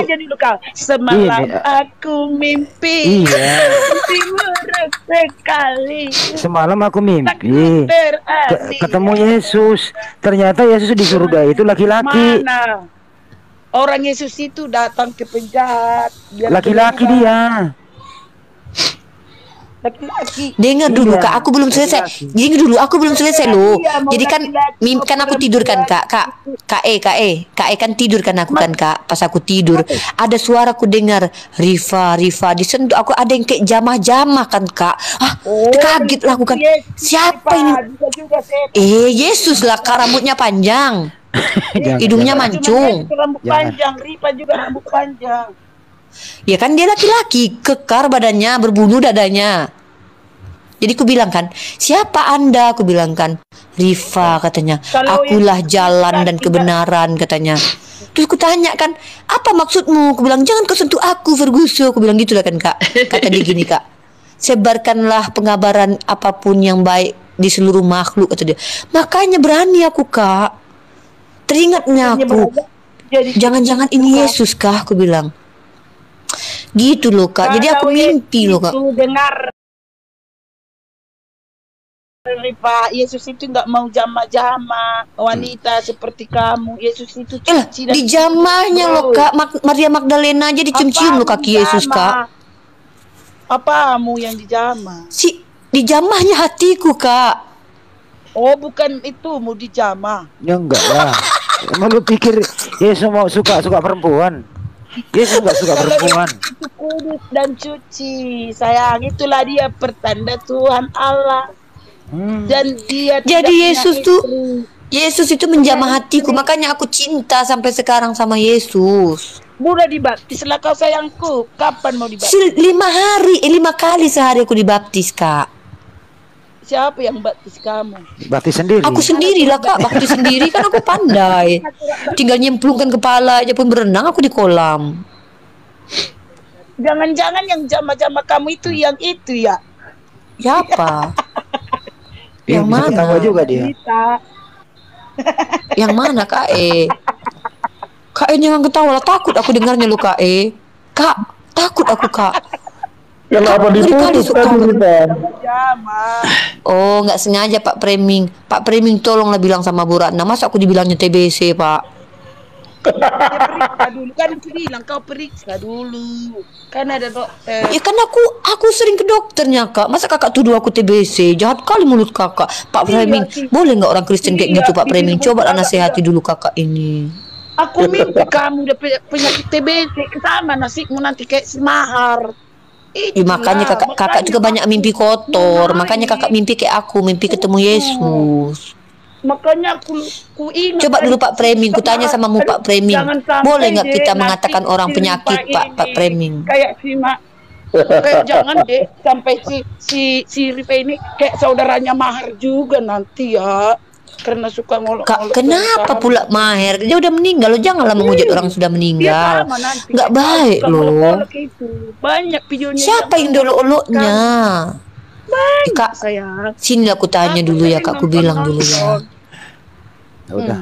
Semalam aku mimpi. Iya. Sekali. Semalam aku mimpi. Ketemu Yesus. Ternyata Yesus di surga itu laki-laki. Mana? Orang Yesus itu datang ke penjahat. Laki-laki dia. Laki-laki. Dengar dulu Kak, aku belum selesai. Dengar dulu, aku belum selesai loh. Jadi kan kan aku tidur kan Kak. KE kan tidur kan aku kan Kak. Pas aku tidur, ada suara aku dengar Rifa disentuh. Aku ada yang kayak jamah-jamah kan Kak. Kaget lah aku kan. Siapa ini? Yesus lah Kak, rambutnya panjang. Hidungnya mancung. Rambut panjang, Rifa juga rambut panjang. Ya kan dia laki-laki, kekar badannya, berbulu dadanya. Jadi aku bilang kan, siapa Anda? Aku bilang kan, Rifa katanya. Akulah jalan dan kebenaran katanya. Terus aku tanya kan, apa maksudmu? Aku bilang, jangan kau sentuh aku Ferguson. Aku bilang gitulah kan Kak. Kata dia gini Kak, sebarkanlah pengabaran apapun yang baik di seluruh makhluk kata dia. Makanya berani aku Kak. Teringatnya aku, jangan-jangan ini Yesus kah? Aku bilang gitu loh Kak. Jadi aku mimpi loh Kak. Dengar Pak, Yesus itu nggak mau jama-jama wanita seperti kamu. Yesus itu di jamahnya loh Kak. Maria Magdalena aja dicium-cium loh kaki Yesus Kak. Apamu yang dijamah? Di jamahnya hatiku Kak. Oh, bukan itu mau dijamah? Ya enggak lah. Emang lu pikir Yesus mau suka perempuan? Yesus nggak suka perempuan. Itu kudus dan suci, sayang. Itulah dia pertanda Tuhan Allah. Dan dia jadi Yesus itu menjamah hatiku, makanya aku cinta sampai sekarang sama Yesus. Udah dibaptis lah kau sayangku. Kapan mau dibaptis? 5 kali sehari aku dibaptis Kak. Siapa yang baptis kamu? Baptis sendiri. Aku sendiri lah Kak, baptis sendiri kan aku pandai. Tinggal nyemplungkan kepala aja pun berenang aku di kolam. Jangan-jangan yang jama-jama kamu itu yang itu ya? Siapa? Yang bisa mana? Ketawa juga dia. Yang mana Kak Kak jangan ketawa lah, takut aku dengarnya lo Kak Kak, takut aku Kak. Kenapa diputus tadi kita? Oh, nggak sengaja Pak Preming. Pak Preming tolonglah bilang sama Bu Ratna. Masa aku dibilangnya TBC Pak? Periksa dulu kan aku bilang kau periksa dulu. Kan ada dokter. Ya kan aku sering ke dokternya Kak. Masa Kakak tuduh aku TBC? Jahat kali mulut Kakak. Pak Preming, boleh nggak orang Kristen kayak gitu Pak Preming? Coba lah nasihati dulu Kakak ini. Aku mimpi kamu udah penyakit TBC, sama nasibmu nanti kayak si Mahar. Ya, makanya kakak juga banyak mimpi kotor. Makanya kakak mimpi kayak aku, mimpi ketemu Yesus. Makanya aku ingat. Coba dulu Pak Preming, kutanya sama mu Pak Preming, boleh nggak kita mengatakan orang penyakit Pak Preming? Kayak si kayak jangan deh sampai si Rifa ini kayak saudaranya Mahar juga nanti ya. Karena suka ngolok-ngolok. Kak, kenapa pula Maher? Dia udah meninggal, lo janganlah menghujat orang sudah meninggal. Nggak baik loh. Banyak videonya. Siapa yang dolok-oloknya? Kak, sayang. Sini aku tanya dulu ya Kak, aku bilang dulu ya.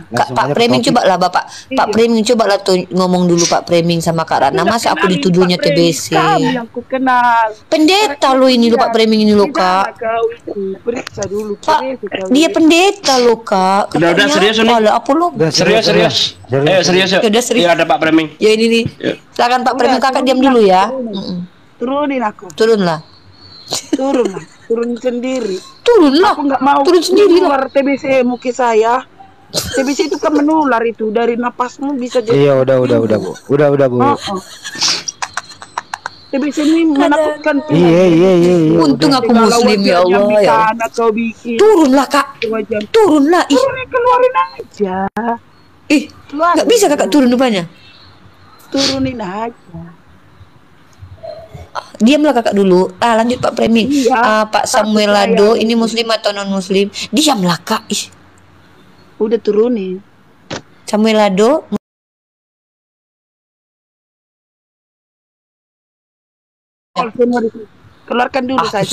Pak Preming coba lah Bapak. Pak Preming coba lah tuh ngomong dulu Pak Preming sama Kak Ratna. Masa aku dituduhnya TBC? Yang ku kenal. Pendeta lo ini lo Pak Preming ini lo Kak. Periksa dulu. Pak, dia pendeta lo Kak. Udah serius nih. Apa lo? Serius. Serius. Udah serius. Ya ada Pak Preming. Ya ini nih. Silakan Pak Preming, Kakak diam dulu ya. Turunin aku. Turunlah. Turun sendiri. Turunlah. Aku nggak mau turun sendiri keluar TBC muka saya. TBC itu kan menular itu dari napasmu bisa jadi. Iya udah Bu. TBC ini menakutkan. Iya. Untung aku muslim ya Allah ya. Turunlah Kak. Turunlah. Keluarin aja. Nggak bisa Kakak turun rupanya. Turunin aja. Diamlah Kakak dulu. Lanjut Pak Preming. Pak Samuel Lado ini muslim atau non muslim? Diamlah Kak. Udah turunin. Samuel Lado. Keluarkan dulu saya.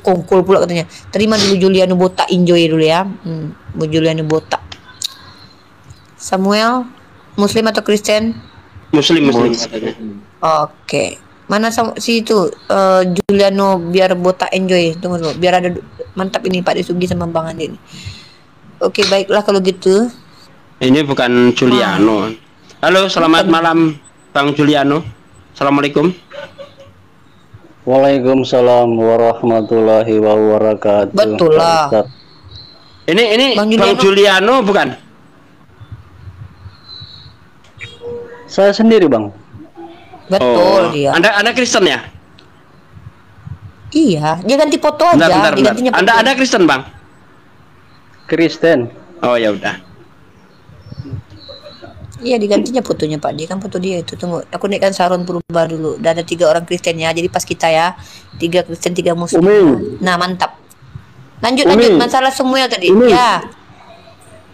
Kongkul pula katanya. Terima dulu Juliano Botak, enjoy dulu ya. Bu Juliano Botak. Samuel, muslim atau Kristen? Muslim. Oke. Mana si itu Juliano biar Botak enjoy. Tunggu dulu. Biar ada mantap ini Pak Desugi sama Bang Andi. Oke, baiklah kalau gitu. Ini bukan Juliano. Halo, selamat malam Bang Juliano. Assalamualaikum. Waalaikumsalam warahmatullahi wabarakatuh. Betul lah. Ini Bang Juliano bukan? Saya sendiri Bang. Betul dia. Anda Kristen ya? Iya, dia ganti foto aja. Bentar. Anda Kristen Bang? Kristen. Oh ya udah. Iya, digantinya fotonya Pak. Dia kan foto dia itu. Tunggu, aku naikkan Saron Purba dulu. Dan ada 3 orang Kristen ya. Jadi pas kita ya 3 Kristen 3 Muslim. Nah mantap. Lanjut masalah Samuel tadi. Ya.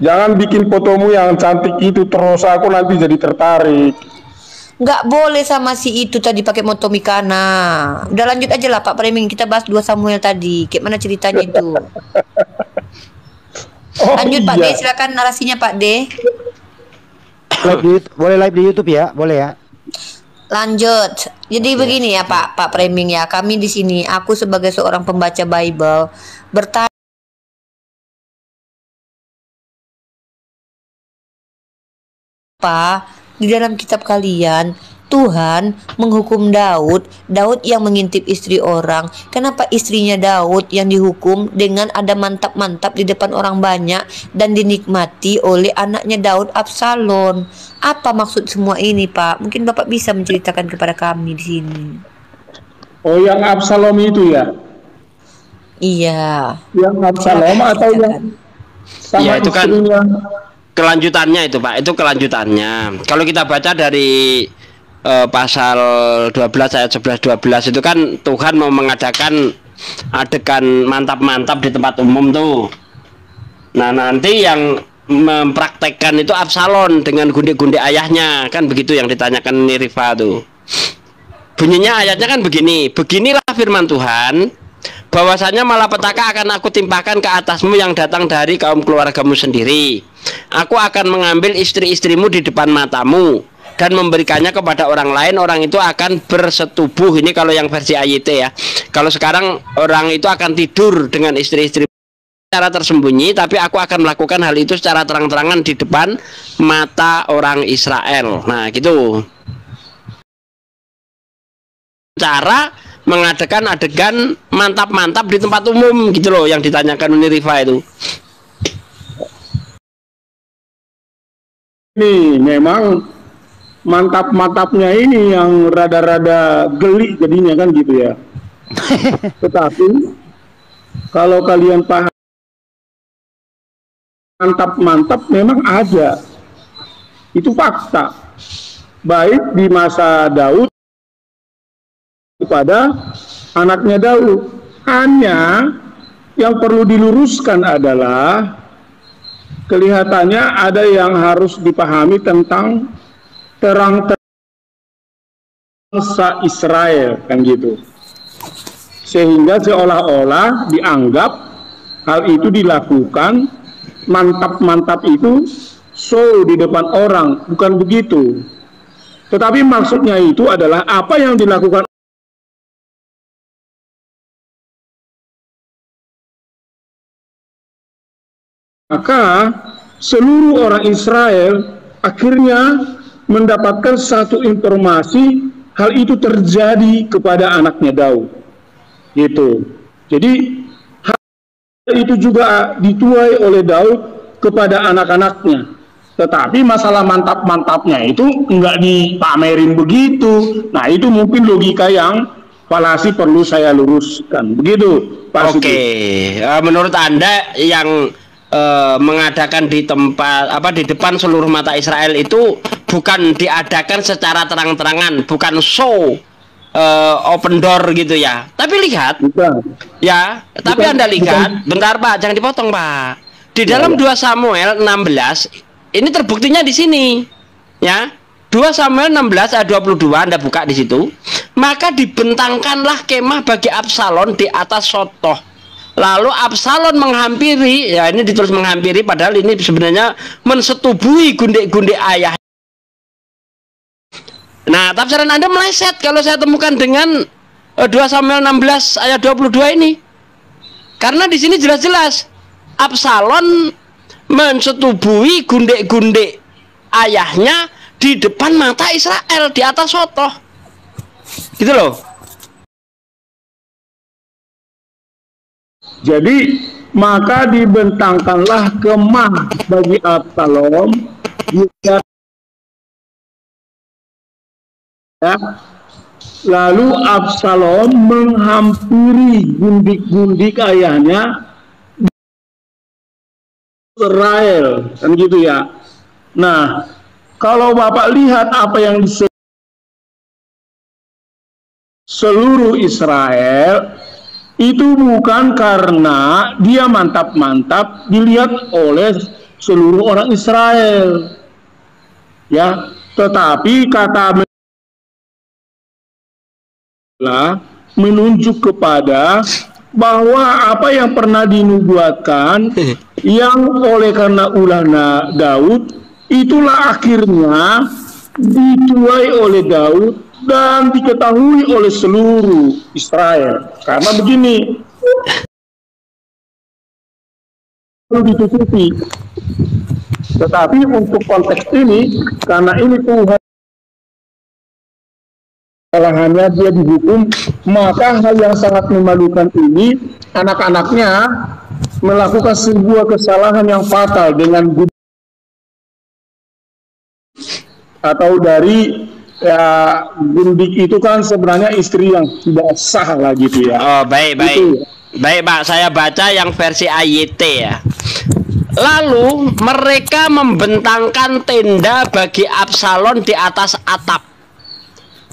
Jangan bikin fotomu yang cantik itu terus, aku nanti jadi tertarik. Nggak boleh sama si itu tadi pakai moto Mikana. Udah lanjut aja lah Pak Preming, kita bahas 2 Samuel tadi. Kayak mana ceritanya itu? Lanjut Pak D, silakan narasinya Pak D. Boleh live di YouTube ya, boleh ya. Lanjut. Jadi begini ya Pak Preming ya, kami di sini, aku sebagai seorang pembaca Bible bertanya di dalam kitab kalian Tuhan menghukum Daud yang mengintip istri orang. Kenapa istrinya Daud yang dihukum dengan ada mantap-mantap di depan orang banyak dan dinikmati oleh anaknya Daud, Absalom? Apa maksud semua ini Pak? Mungkin Bapak bisa menceritakan kepada kami di sini. Oh, yang Absalom itu ya? Iya. Yang Absalom atau yang sama ya, itu kan istrinya? Kelanjutannya itu Pak, itu kelanjutannya. Kalau kita baca dari pasal 12 ayat 11-12 itu kan Tuhan mau mengadakan adegan mantap-mantap di tempat umum tuh. Nah nanti yang mempraktekkan itu Absalom dengan gundik-gundik ayahnya, kan begitu yang ditanyakan Nirifa tuh. Bunyinya ayatnya kan begini, beginilah firman Tuhan, bahwasanya malapetaka akan aku timpakan ke atasmu yang datang dari kaum keluargamu sendiri. Aku akan mengambil istri-istrimu di depan matamu dan memberikannya kepada orang lain, orang itu akan bersetubuh. Ini kalau yang versi AYT ya. Kalau sekarang orang itu akan tidur dengan istri-istri secara tersembunyi, tapi aku akan melakukan hal itu secara terang-terangan di depan mata orang Israel. Nah gitu. Cara mengadakan adegan mantap-mantap di tempat umum gitu loh yang ditanyakan Nirifa itu. Ini memang mantap-mantapnya ini yang rada-rada geli jadinya kan gitu ya. Tetapi kalau kalian paham, mantap-mantap memang ada. Itu fakta. Baik di masa Daud kepada anaknya Daud. Hanya yang perlu diluruskan adalah kelihatannya ada yang harus dipahami tentang terang bangsa Israel kan gitu, sehingga seolah-olah dianggap hal itu dilakukan mantap-mantap itu show di depan orang, bukan begitu. Tetapi maksudnya itu adalah apa yang dilakukan maka seluruh orang Israel akhirnya mendapatkan satu informasi hal itu terjadi kepada anaknya Daud. Gitu. Jadi hal itu juga dituai oleh Daud kepada anak-anaknya. Tetapi masalah mantap-mantapnya itu enggak dipamerin begitu. Nah, itu mungkin logika yang falasi perlu saya luruskan. Begitu, Pak Suki. Oke, menurut Anda yang mengadakan di tempat di depan seluruh mata Israel itu bukan diadakan secara terang-terangan, bukan show open door gitu ya. Tapi lihat, ya, tapi Anda lihat, bentar Pak, jangan dipotong Pak. Di dalam 2 Samuel 16 ini terbuktinya di sini, ya. 2 Samuel 16 ayat 22 Anda buka di situ. Maka dibentangkanlah kemah bagi Absalom di atas Sotoh. Lalu Absalom menghampiri, ya ini ditulis menghampiri, padahal ini sebenarnya mensetubuhi gundik-gundik ayah. Nah, tafsiran Anda meleset kalau saya temukan dengan 2 Samuel 16 ayat 22 ini. Karena di sini jelas-jelas Absalom mensetubuhi gundik-gundik ayahnya di depan mata Israel di atas Sotoh. Gitu loh. Jadi maka dibentangkanlah kemah bagi Absalom ya. Lalu Absalom menghampiri gundik-gundik ayahnya Israel, kan gitu ya. Nah, kalau Bapak lihat apa yang disebut seluruh Israel, itu bukan karena dia mantap-mantap dilihat oleh seluruh orang Israel, ya, tetapi kata menunjuk kepada bahwa apa yang pernah dinubuatkan yang oleh karena ulah Daud itulah akhirnya dituai oleh Daud dan diketahui oleh seluruh Israel. Karena begini, perlu ditutupi. Tetapi untuk konteks ini, karena ini Tuhan kesalahannya dia dihukum, maka hal yang sangat memalukan ini anak-anaknya melakukan sebuah kesalahan yang fatal dengan atau dari ya gundik itu kan sebenarnya istri yang tidak sah lah gitu ya. Oh baik baik baik Pak, saya baca yang versi AYT ya. Lalu mereka membentangkan tenda bagi Absalom di atas atap,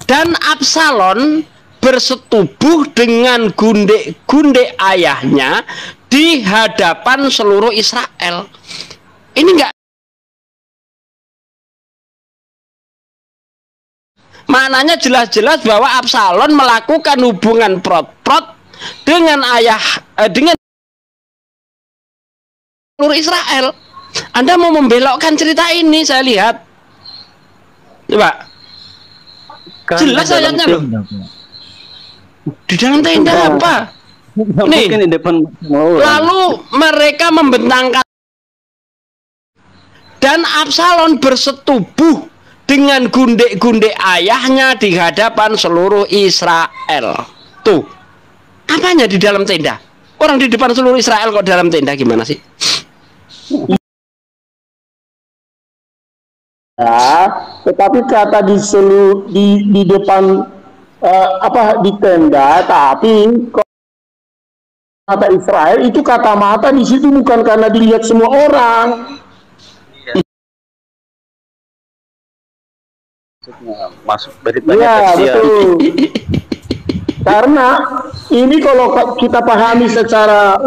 dan Absalom bersetubuh dengan gundik-gundik ayahnya di hadapan seluruh Israel. Ini enggak maknanya jelas-jelas bahwa Absalom melakukan hubungan prot-prot dengan dengan seluruh Israel. Anda mau membelokkan cerita ini, saya lihat. Coba. Jelas ayatnya loh. Di dalam tenda apa? Nih. Lalu mereka membentangkan dan Absalom bersetubuh dengan gundik-gundik ayahnya di hadapan seluruh Israel. Tuh, apanya di dalam tenda? Orang di depan seluruh Israel kok dalam tenda, gimana sih? Ya, tetapi kata di depan di tenda, tapi kata Israel itu kata mata di situ bukan karena dilihat semua orang. Masuk dari ya, betul. Karena ini kalau kita pahami secara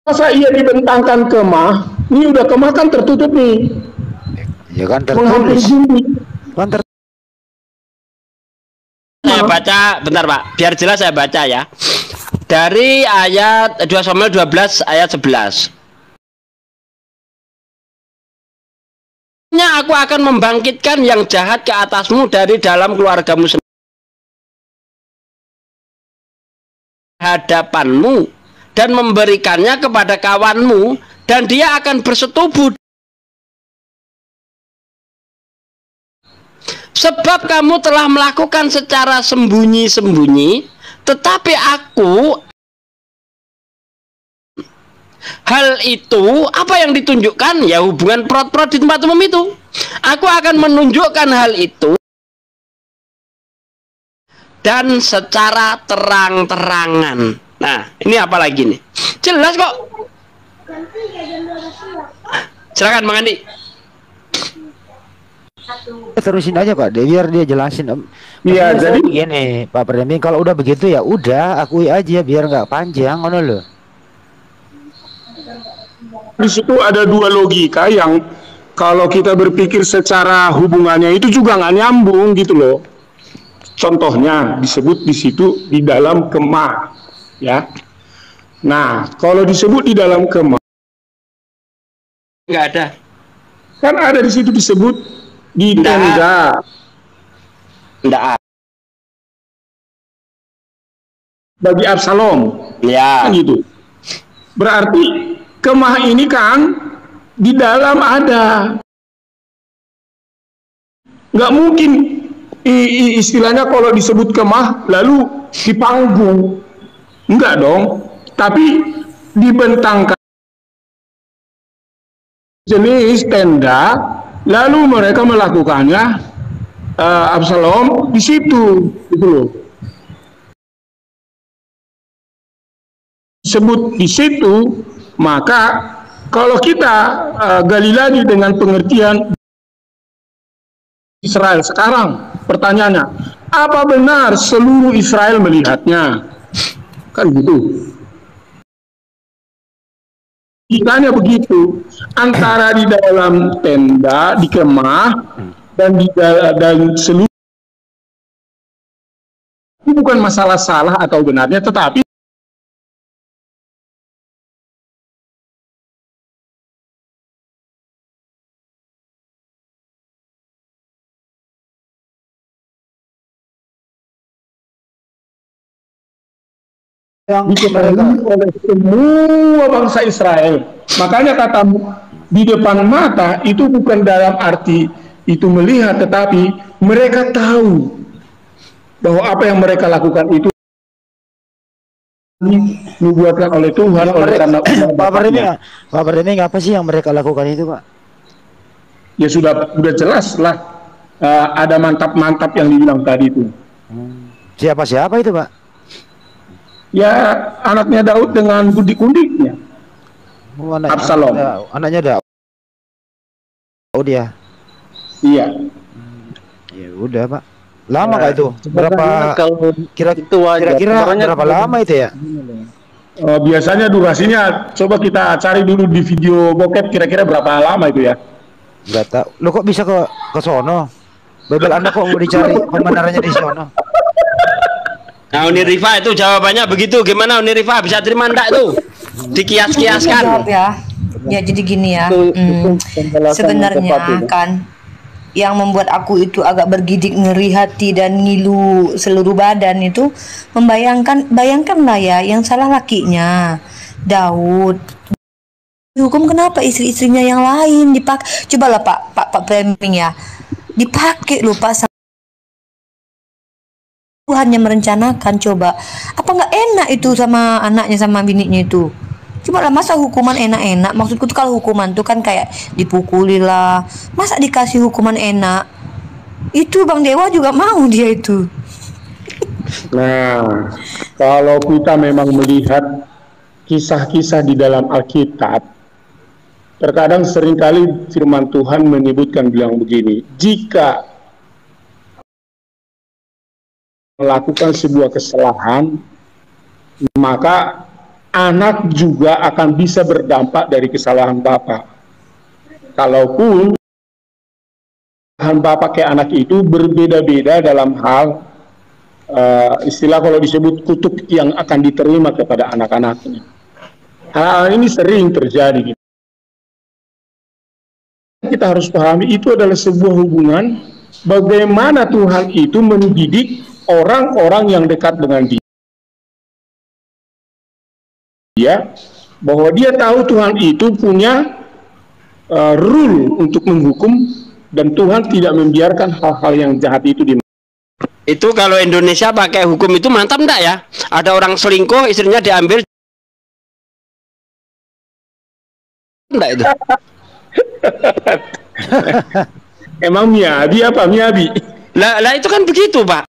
masa ia dibentangkan kemah, ini udah kemah kan tertutup nih. Ya kan tertulis. Kan saya baca, bentar Pak, biar jelas saya baca ya. Dari ayat 2 Samuel 12 ayat 11. Aku akan membangkitkan yang jahat ke atasmu dari dalam keluargamu sendiri, hadapanmu, dan memberikannya kepada kawanmu, dan dia akan bersetubuh. Sebab kamu telah melakukan secara sembunyi-sembunyi, tetapi aku, hal itu apa yang ditunjukkan? Ya hubungan perot-perot di tempat umum itu. Aku akan menunjukkan hal itu dan secara terang-terangan. Nah, ini apa lagi nih? Jelas kok. Silakan Bang Andi. Terusin aja Pak, biar dia jelasin. Iya, jadi gini Pak Perdaming, kalau udah begitu ya udah akui aja biar nggak panjang, ngono loh. Di situ ada dua logika yang kalau kita berpikir secara hubungannya itu juga nggak nyambung gitu loh. Contohnya disebut di situ di dalam kemah, ya. Nah, kalau disebut di dalam kemah, nggak ada. Kan ada di situ disebut di tenda. Nggak ada. Bagi Absalom, ya. Kan gitu. Berarti kemah ini kan di dalam ada. Nggak mungkin istilahnya kalau disebut kemah lalu di panggung. Enggak dong. Tapi dibentangkan jenis tenda, lalu mereka melakukannya Absalom di situ, gitu loh. Sebut di situ, maka kalau kita gali lagi dengan pengertian Israel sekarang, pertanyaannya, apa benar seluruh Israel melihatnya? Kan gitu. Kitanya begitu, antara di dalam tenda, di kemah, dan seluruh, itu bukan masalah salah atau benarnya, tetapi yang dipenuhi oleh semua bangsa Israel. Makanya kata di depan mata itu bukan dalam arti itu melihat, tetapi mereka tahu bahwa apa yang mereka lakukan itu dibuatkan oleh Tuhan, oleh karena Pak Perdaming, apa sih yang mereka lakukan itu, Pak? Ya sudah jelas lah, ada mantap-mantap yang dibilang tadi itu. Siapa itu, Pak? Ya anaknya Daud dengan kundik-kundiknya. Absalom. Anaknya Daud ya. Iya. Ya udah Pak. Lama kah itu? Berapa? Kira-kira berapa lama itu ya? Biasanya durasinya, coba kita cari dulu di video bokep, kira-kira berapa lama itu ya? Enggak tahu. Lo kok bisa ke sono? Bebel Anda kok mau dicari pembenarannya di sono? Nah, Uni Rifa itu jawabannya begitu. Gimana Uni Rifa, bisa terima enggak tuh? Dikias-kiaskan. Ya jadi gini ya. Sebenarnya kan yang membuat aku itu agak bergidik ngeri hati dan ngilu seluruh badan itu bayangkanlah ya, yang salah lakinya Daud. Hukum kenapa istri-istrinya yang lain dipakai? Cobalah Pak Framing ya. Dipakai loh Pak. Tuhannya merencanakan, coba apa nggak enak itu sama anaknya sama bininya itu? Coba lah, masa hukuman enak-enak? Maksudku tuh kalau hukuman tuh kan kayak dipukuli lah, masa dikasih hukuman enak? Itu Bang Dewa juga mau dia itu. Nah, kalau kita memang melihat kisah-kisah di dalam Alkitab, terkadang seringkali firman Tuhan menyebutkan bilang begini, jika melakukan sebuah kesalahan, maka anak juga akan bisa berdampak dari kesalahan bapak. Kalaupun kesalahan bapak ke anak itu berbeda-beda dalam hal istilah kalau disebut kutuk yang akan diterima kepada anak-anaknya. Hal ini sering terjadi. Kita harus pahami itu adalah sebuah hubungan bagaimana Tuhan itu mendidik orang-orang yang dekat dengan dia, bahwa dia tahu Tuhan itu punya rule untuk menghukum, dan Tuhan tidak membiarkan hal-hal yang jahat itu Itu kalau Indonesia pakai hukum itu mantap enggak ya? Ada orang selingkuh, istrinya diambil. Enggak itu? Emang miabi apa miabi? Lah itu kan begitu, Pak.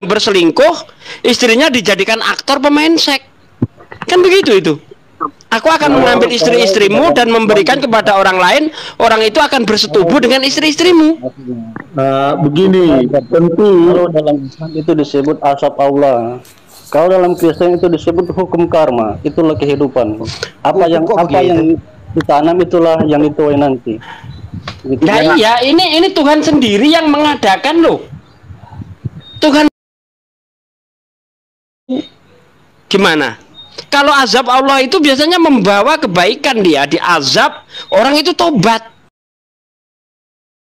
Berselingkuh, istrinya dijadikan aktor pemain seks. Kan begitu itu. Aku akan mengambil istri-istrimu dan memberikan kepada orang lain, orang itu akan bersetubuh dengan istri-istrimu. Begini, tentu kalau dalam Islam itu disebut asap Allah. Kalau dalam Kristen itu disebut hukum karma, itulah kehidupan. Apa yang ditanam itulah yang dituai nanti. Gitu. Nah iya, ini Tuhan sendiri yang mengadakan loh. Tuhan gimana? Kalau azab Allah itu biasanya membawa kebaikan, dia diazab, orang itu tobat.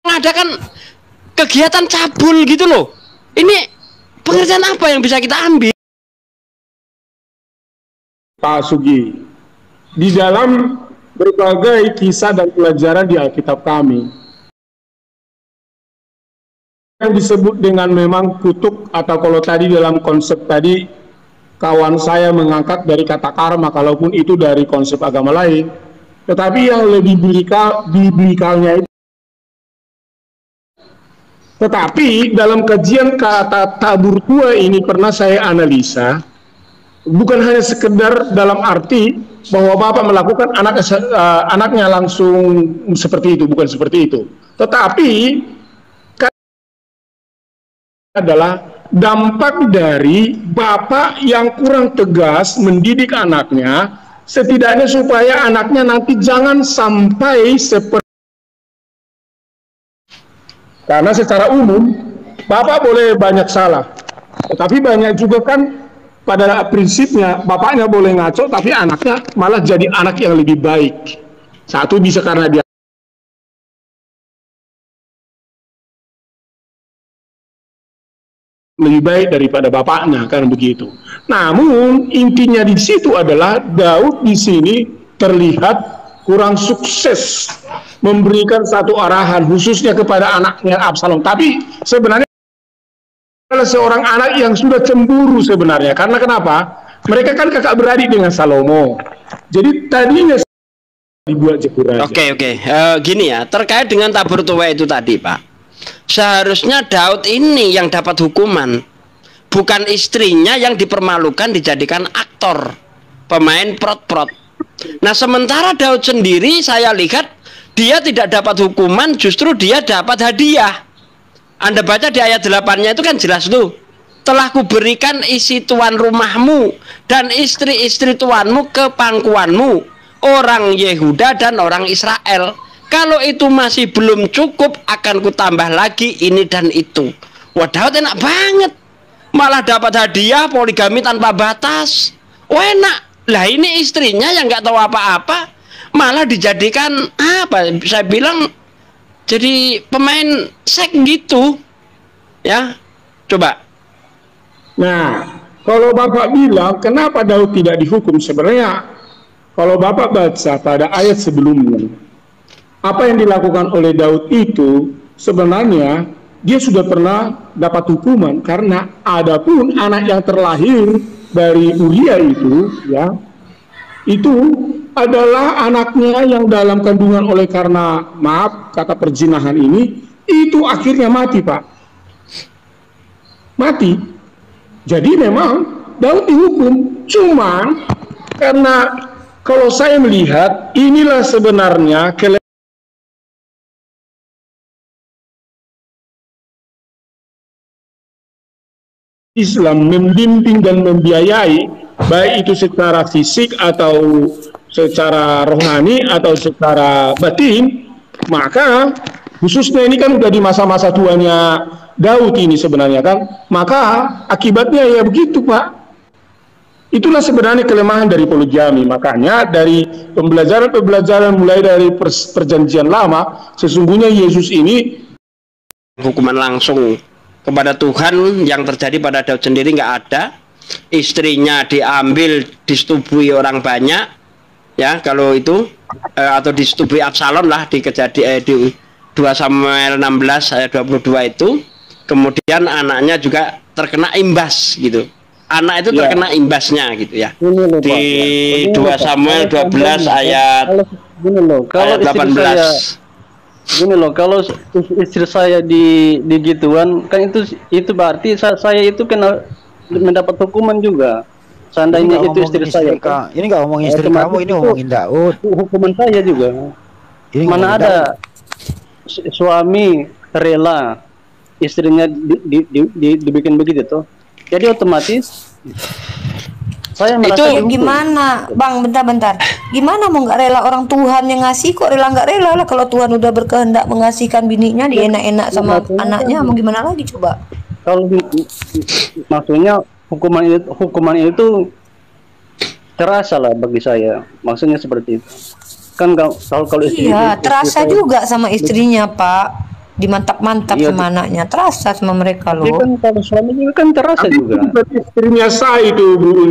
Mengadakan kegiatan cabul gitu loh. Ini pengertian apa yang bisa kita ambil? Pak Sugi, di dalam berbagai kisah dan pelajaran di Alkitab kami, yang disebut dengan memang kutuk, atau kalau tadi dalam konsep tadi kawan saya mengangkat dari kata karma, kalaupun itu dari konsep agama lain, tetapi yang lebih biblikalnya itu. Tetapi dalam kajian kata tabur tua ini pernah saya analisa, bukan hanya sekedar dalam arti bahwa Bapak melakukan anaknya langsung seperti itu, bukan seperti itu. Tetapi adalah dampak dari Bapak yang kurang tegas mendidik anaknya, setidaknya supaya anaknya nanti jangan sampai seperti. Karena secara umum Bapak boleh banyak salah, tetapi banyak juga kan pada prinsipnya bapaknya boleh ngaco, tapi anaknya malah jadi anak yang lebih baik. Satu bisa karena dia lebih baik daripada bapaknya, kan begitu. Namun intinya di situ adalah Daud di sini terlihat kurang sukses memberikan satu arahan khususnya kepada anaknya Absalom. Tapi sebenarnya adalah seorang anak yang sudah cemburu sebenarnya. Karena kenapa? Mereka kan kakak beradik dengan Salomo. Jadi tadinya dibuat jekur aja. Oke. Gini ya, terkait dengan tabur tua itu tadi, Pak. Seharusnya Daud ini yang dapat hukuman, bukan istrinya yang dipermalukan dijadikan aktor, pemain prot-prot. Nah, sementara Daud sendiri saya lihat dia tidak dapat hukuman, justru dia dapat hadiah. Anda baca di ayat 8-nya itu kan jelas tuh. Telah kuberikan isi tuan rumahmu dan istri-istri tuanmu ke pangkuanmu, orang Yehuda dan orang Israel. Kalau itu masih belum cukup, akan kutambah lagi ini dan itu. Wah, Daud enak banget. Malah dapat hadiah poligami tanpa batas. Wah, enak. Lah ini istrinya yang nggak tahu apa-apa, malah dijadikan apa? Saya bilang jadi pemain seks gitu, ya. Coba. Nah, kalau Bapak bilang kenapa Daud tidak dihukum, sebenarnya kalau Bapak baca pada ayat sebelumnya, apa yang dilakukan oleh Daud itu sebenarnya dia sudah pernah dapat hukuman, karena adapun anak yang terlahir dari Uria itu, ya, itu adalah anaknya yang dalam kandungan oleh karena maaf kata perzinahan ini, itu akhirnya mati, Pak. Mati. Jadi memang Daud dihukum. Cuman karena kalau saya melihat inilah sebenarnya Islam membimbing dan membiayai, baik itu secara fisik atau secara rohani atau secara batin, maka Khususnya ini kan udah di masa-masa tuanya Daud ini sebenarnya kan. Maka akibatnya ya begitu, Pak. Itulah sebenarnya kelemahan dari poligami. Makanya dari pembelajaran mulai dari perjanjian lama, sesungguhnya Yesus ini hukuman langsung kepada Tuhan yang terjadi pada Daud sendiri nggak ada. Istrinya diambil, disetubui orang banyak, ya kalau itu atau disetubui Absalom lah di 2 Samuel 16 ayat 22 itu. Kemudian anaknya juga terkena imbas gitu. Anak itu terkena imbasnya gitu ya. Di 2 Samuel 12 ayat 18. Gini loh, kalau istri saya di gituan kan itu berarti saya itu kena mendapat hukuman juga. Seandainya itu istri saya. Ini nggak ngomongin istri kamu, ini ngomongin Daud. Hukuman saya juga. Ini mana ada suami rela istrinya dibikin begitu tuh. Jadi otomatis saya merasa itu gimana, Bang? Bentar. Gimana mau nggak rela, orang Tuhan yang ngasih kok rela nggak rela lah. Kalau Tuhan udah berkehendak mengasihkan bininya, dia enak-enak sama anaknya, mau gimana lagi coba? Kalau maksudnya hukuman itu terasa lah bagi saya. Maksudnya seperti itu. Kan kalau istri terasa juga sama istrinya, Pak. Dimantap-mantap sama anaknya, terasa sama mereka loh. Kan kalau suami juga kan terasa juga. Istrinya sah itu, Bu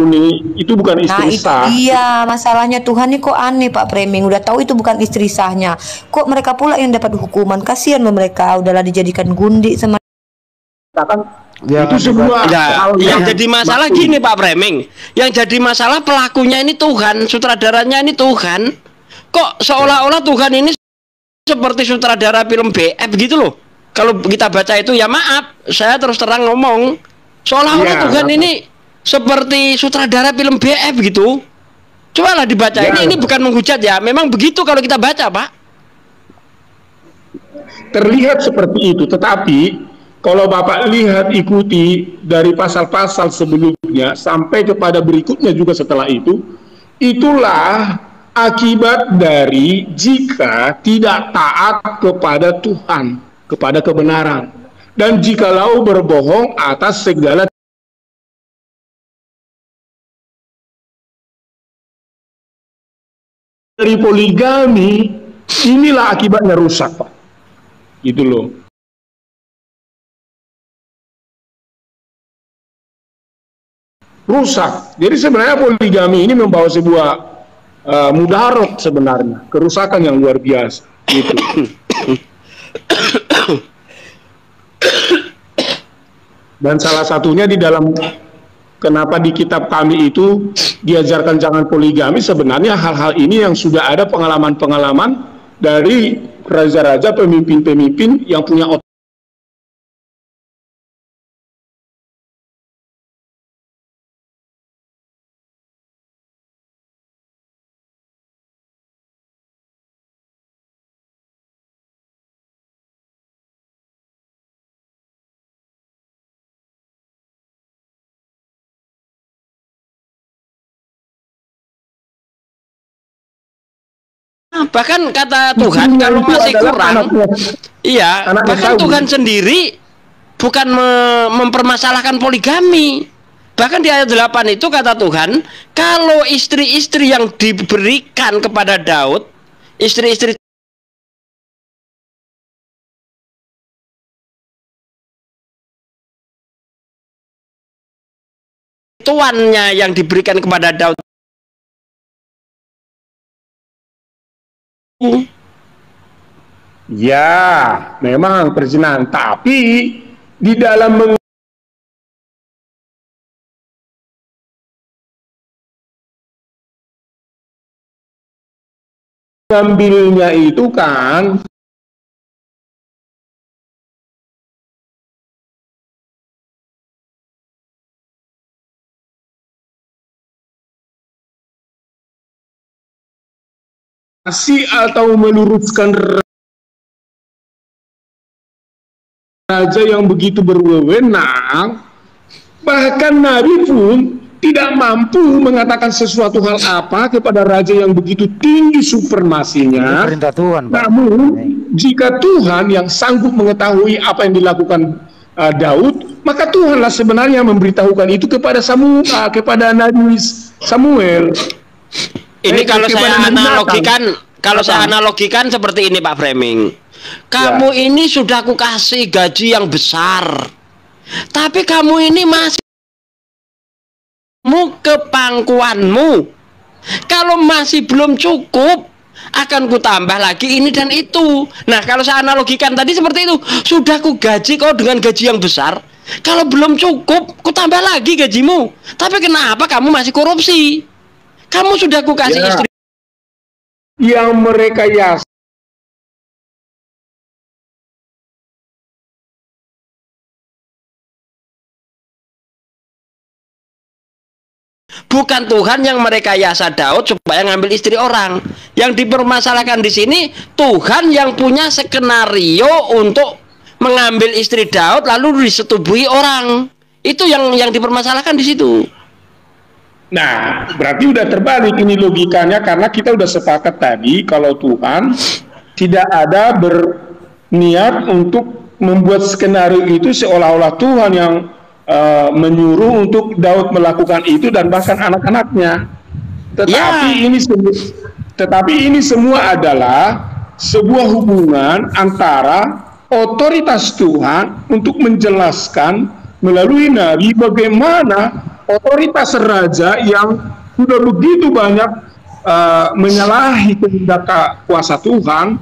Uni, itu bukan istri sah. Iya, masalahnya Tuhan ini kok aneh, Pak Preming. Udah tahu itu bukan istri sahnya, kok mereka pula yang dapat hukuman. Kasihan mereka, udahlah dijadikan gundi sama. Itu semua. Yang jadi masalah gini, Pak Preming. Yang jadi masalah pelakunya ini Tuhan, sutradaranya ini Tuhan. Kok seolah-olah Tuhan ini seperti sutradara film BF gitu loh. Kalau kita baca itu, ya maaf, saya terus terang ngomong, seolah-olah Tuhan ini seperti sutradara film BF gitu. Cobalah dibaca. Ini bukan menghujat ya, memang begitu kalau kita baca, Pak. Terlihat seperti itu, tetapi kalau Bapak lihat, ikuti dari pasal-pasal sebelumnya sampai kepada berikutnya juga setelah itu, itulah akibat dari jika tidak taat kepada Tuhan, kepada kebenaran, dan jikalau berbohong atas segala dari poligami, inilah akibatnya rusak, Pak. Gitu loh. Rusak. Jadi sebenarnya poligami ini membawa sebuah mudarat sebenarnya, kerusakan yang luar biasa gitu. Dan salah satunya di dalam kenapa di kitab kami itu diajarkan jangan poligami, sebenarnya hal-hal ini yang sudah ada pengalaman-pengalaman dari raja-raja, pemimpin-pemimpin yang punya otak. Bahkan kata Tuhan kalau masih kurang, bahkan Tuhan sendiri bukan mempermasalahkan poligami. Bahkan di ayat 8 itu kata Tuhan, kalau istri-istri yang diberikan kepada Daud, istri-istri tuannya yang diberikan kepada Daud, ya, memang perzinahan, tapi di dalam mengambilnya itu kan atau meluruskan raja yang begitu berwenang. Bahkan Nabi pun tidak mampu mengatakan sesuatu hal apa kepada raja yang begitu tinggi supremasinya. Perintah Tuhan, Pak. Namun jika Tuhan yang sanggup mengetahui apa yang dilakukan Daud, maka Tuhanlah sebenarnya memberitahukan itu kepada kepada Nabi Samuel. Ini kalau saya analogikan, seperti ini Pak Framing. Kamu ini sudah aku kasih gaji yang besar, tapi kamu ini masih kepangkuanmu. Kalau masih belum cukup, akan ku tambah lagi ini dan itu. Nah, kalau saya analogikan tadi seperti itu, sudah ku gaji kau dengan gaji yang besar, kalau belum cukup, ku tambah lagi gajimu. Tapi kenapa kamu masih korupsi? Kamu sudah ku kasih istri yang merekayasa. Bukan Tuhan yang merekayasa Daud supaya ngambil istri orang. Yang dipermasalahkan di sini Tuhan yang punya skenario untuk mengambil istri Daud lalu disetubuhi orang. Itu yang dipermasalahkan di situ. Nah, berarti udah terbalik ini logikanya, karena kita udah sepakat tadi kalau Tuhan tidak ada berniat untuk membuat skenario itu seolah-olah Tuhan yang menyuruh untuk Daud melakukan itu dan bahkan anak-anaknya. Tetapi ini semua adalah sebuah hubungan antara otoritas Tuhan untuk menjelaskan melalui nabi bagaimana otoritas raja yang sudah begitu banyak menyalahi kehendak kuasa Tuhan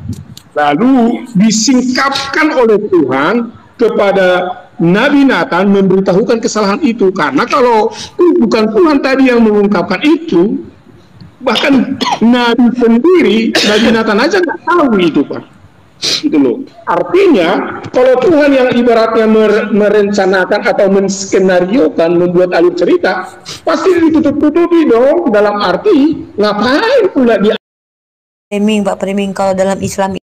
lalu disingkapkan oleh Tuhan kepada Nabi Nathan memberitahukan kesalahan itu. Karena kalau bukan Tuhan tadi yang mengungkapkan itu, bahkan Nabi sendiri, Nabi Nathan aja nggak tahu itu, Pak. Gitu loh. Artinya kalau Tuhan yang ibaratnya merencanakan atau menskenariokan, membuat alur cerita, pasti ditutup-tutupi dong. Dalam arti ngapain pula dia? Pak Framing, kalau dalam Islam